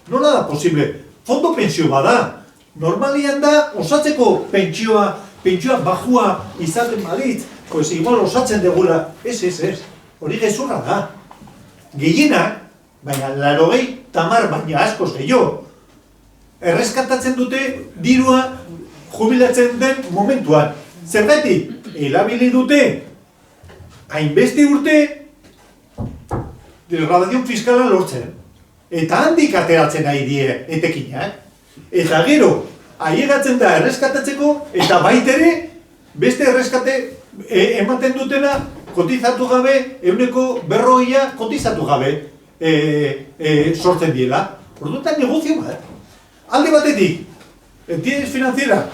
Nola da posible? Fondo pentsio bada. Normalian da osatzeko pentsioa bajua izaten balitz, pues igual osatzen degula. Ez. Hori gezurra da. Gehienak, baina 90 baina askoz gehiago, erreskatatzen dute dirua jubilatzen den momentuan. Zergatik, erabili dute hainbeste urte degradazion fiskala lortzen. Eta handik ateratzen nahi die etekinak. Eta gero, ailegatzen da erreskatatzeko, eta baitere beste erreskate ematen dutena kotizatu gabe, 40% kotizatu gabe sortzen diela. Orduan negozio bat. Alde batetik, entidades financiera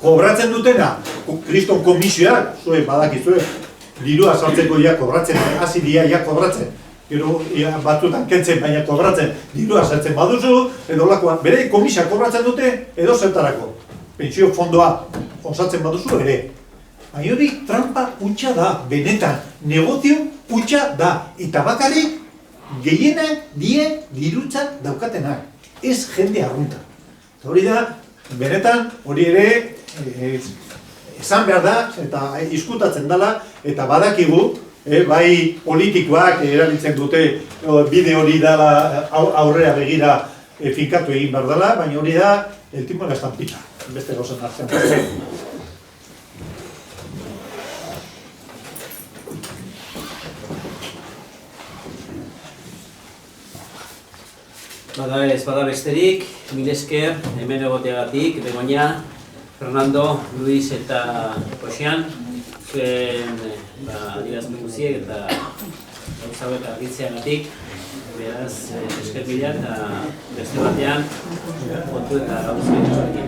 kobratzen dutena, kriston komisioak, zuen badakizue, dirua sartzeko ja kobratzen, hasi dia ja kobratzen, gero batzutan kentzen, baina kobratzen, dirua sartzen baduzu, edo lakoan, bere komisioak kobratzen dute, edo zertarako. Pentsio fondoa osatzen baduzu ere. Baina hori trampa hutsa da, benetan, negozio hutsa da, eta bakarrik gehienak die dirutza daukatenak, ez jende arrunta. Hori da, benetan, hori ere, esan behar da, eta izkutatzen dela, eta badakigu, bai politikoak erabiltzen dute bide hori dela aurrera begira finkatu egin behar dela, baina hori da, el tipo de la estampita, beste gauzen hartzen. Bada ez, bada besterik, mil esker, hemen egoteagatik, Begoña, Fernando, Luis eta Josean, zuen adierazpen guziek eta gauza hauek argitzeagatik, beraz, esker bila eta beste batean kontu eta gauza hauek.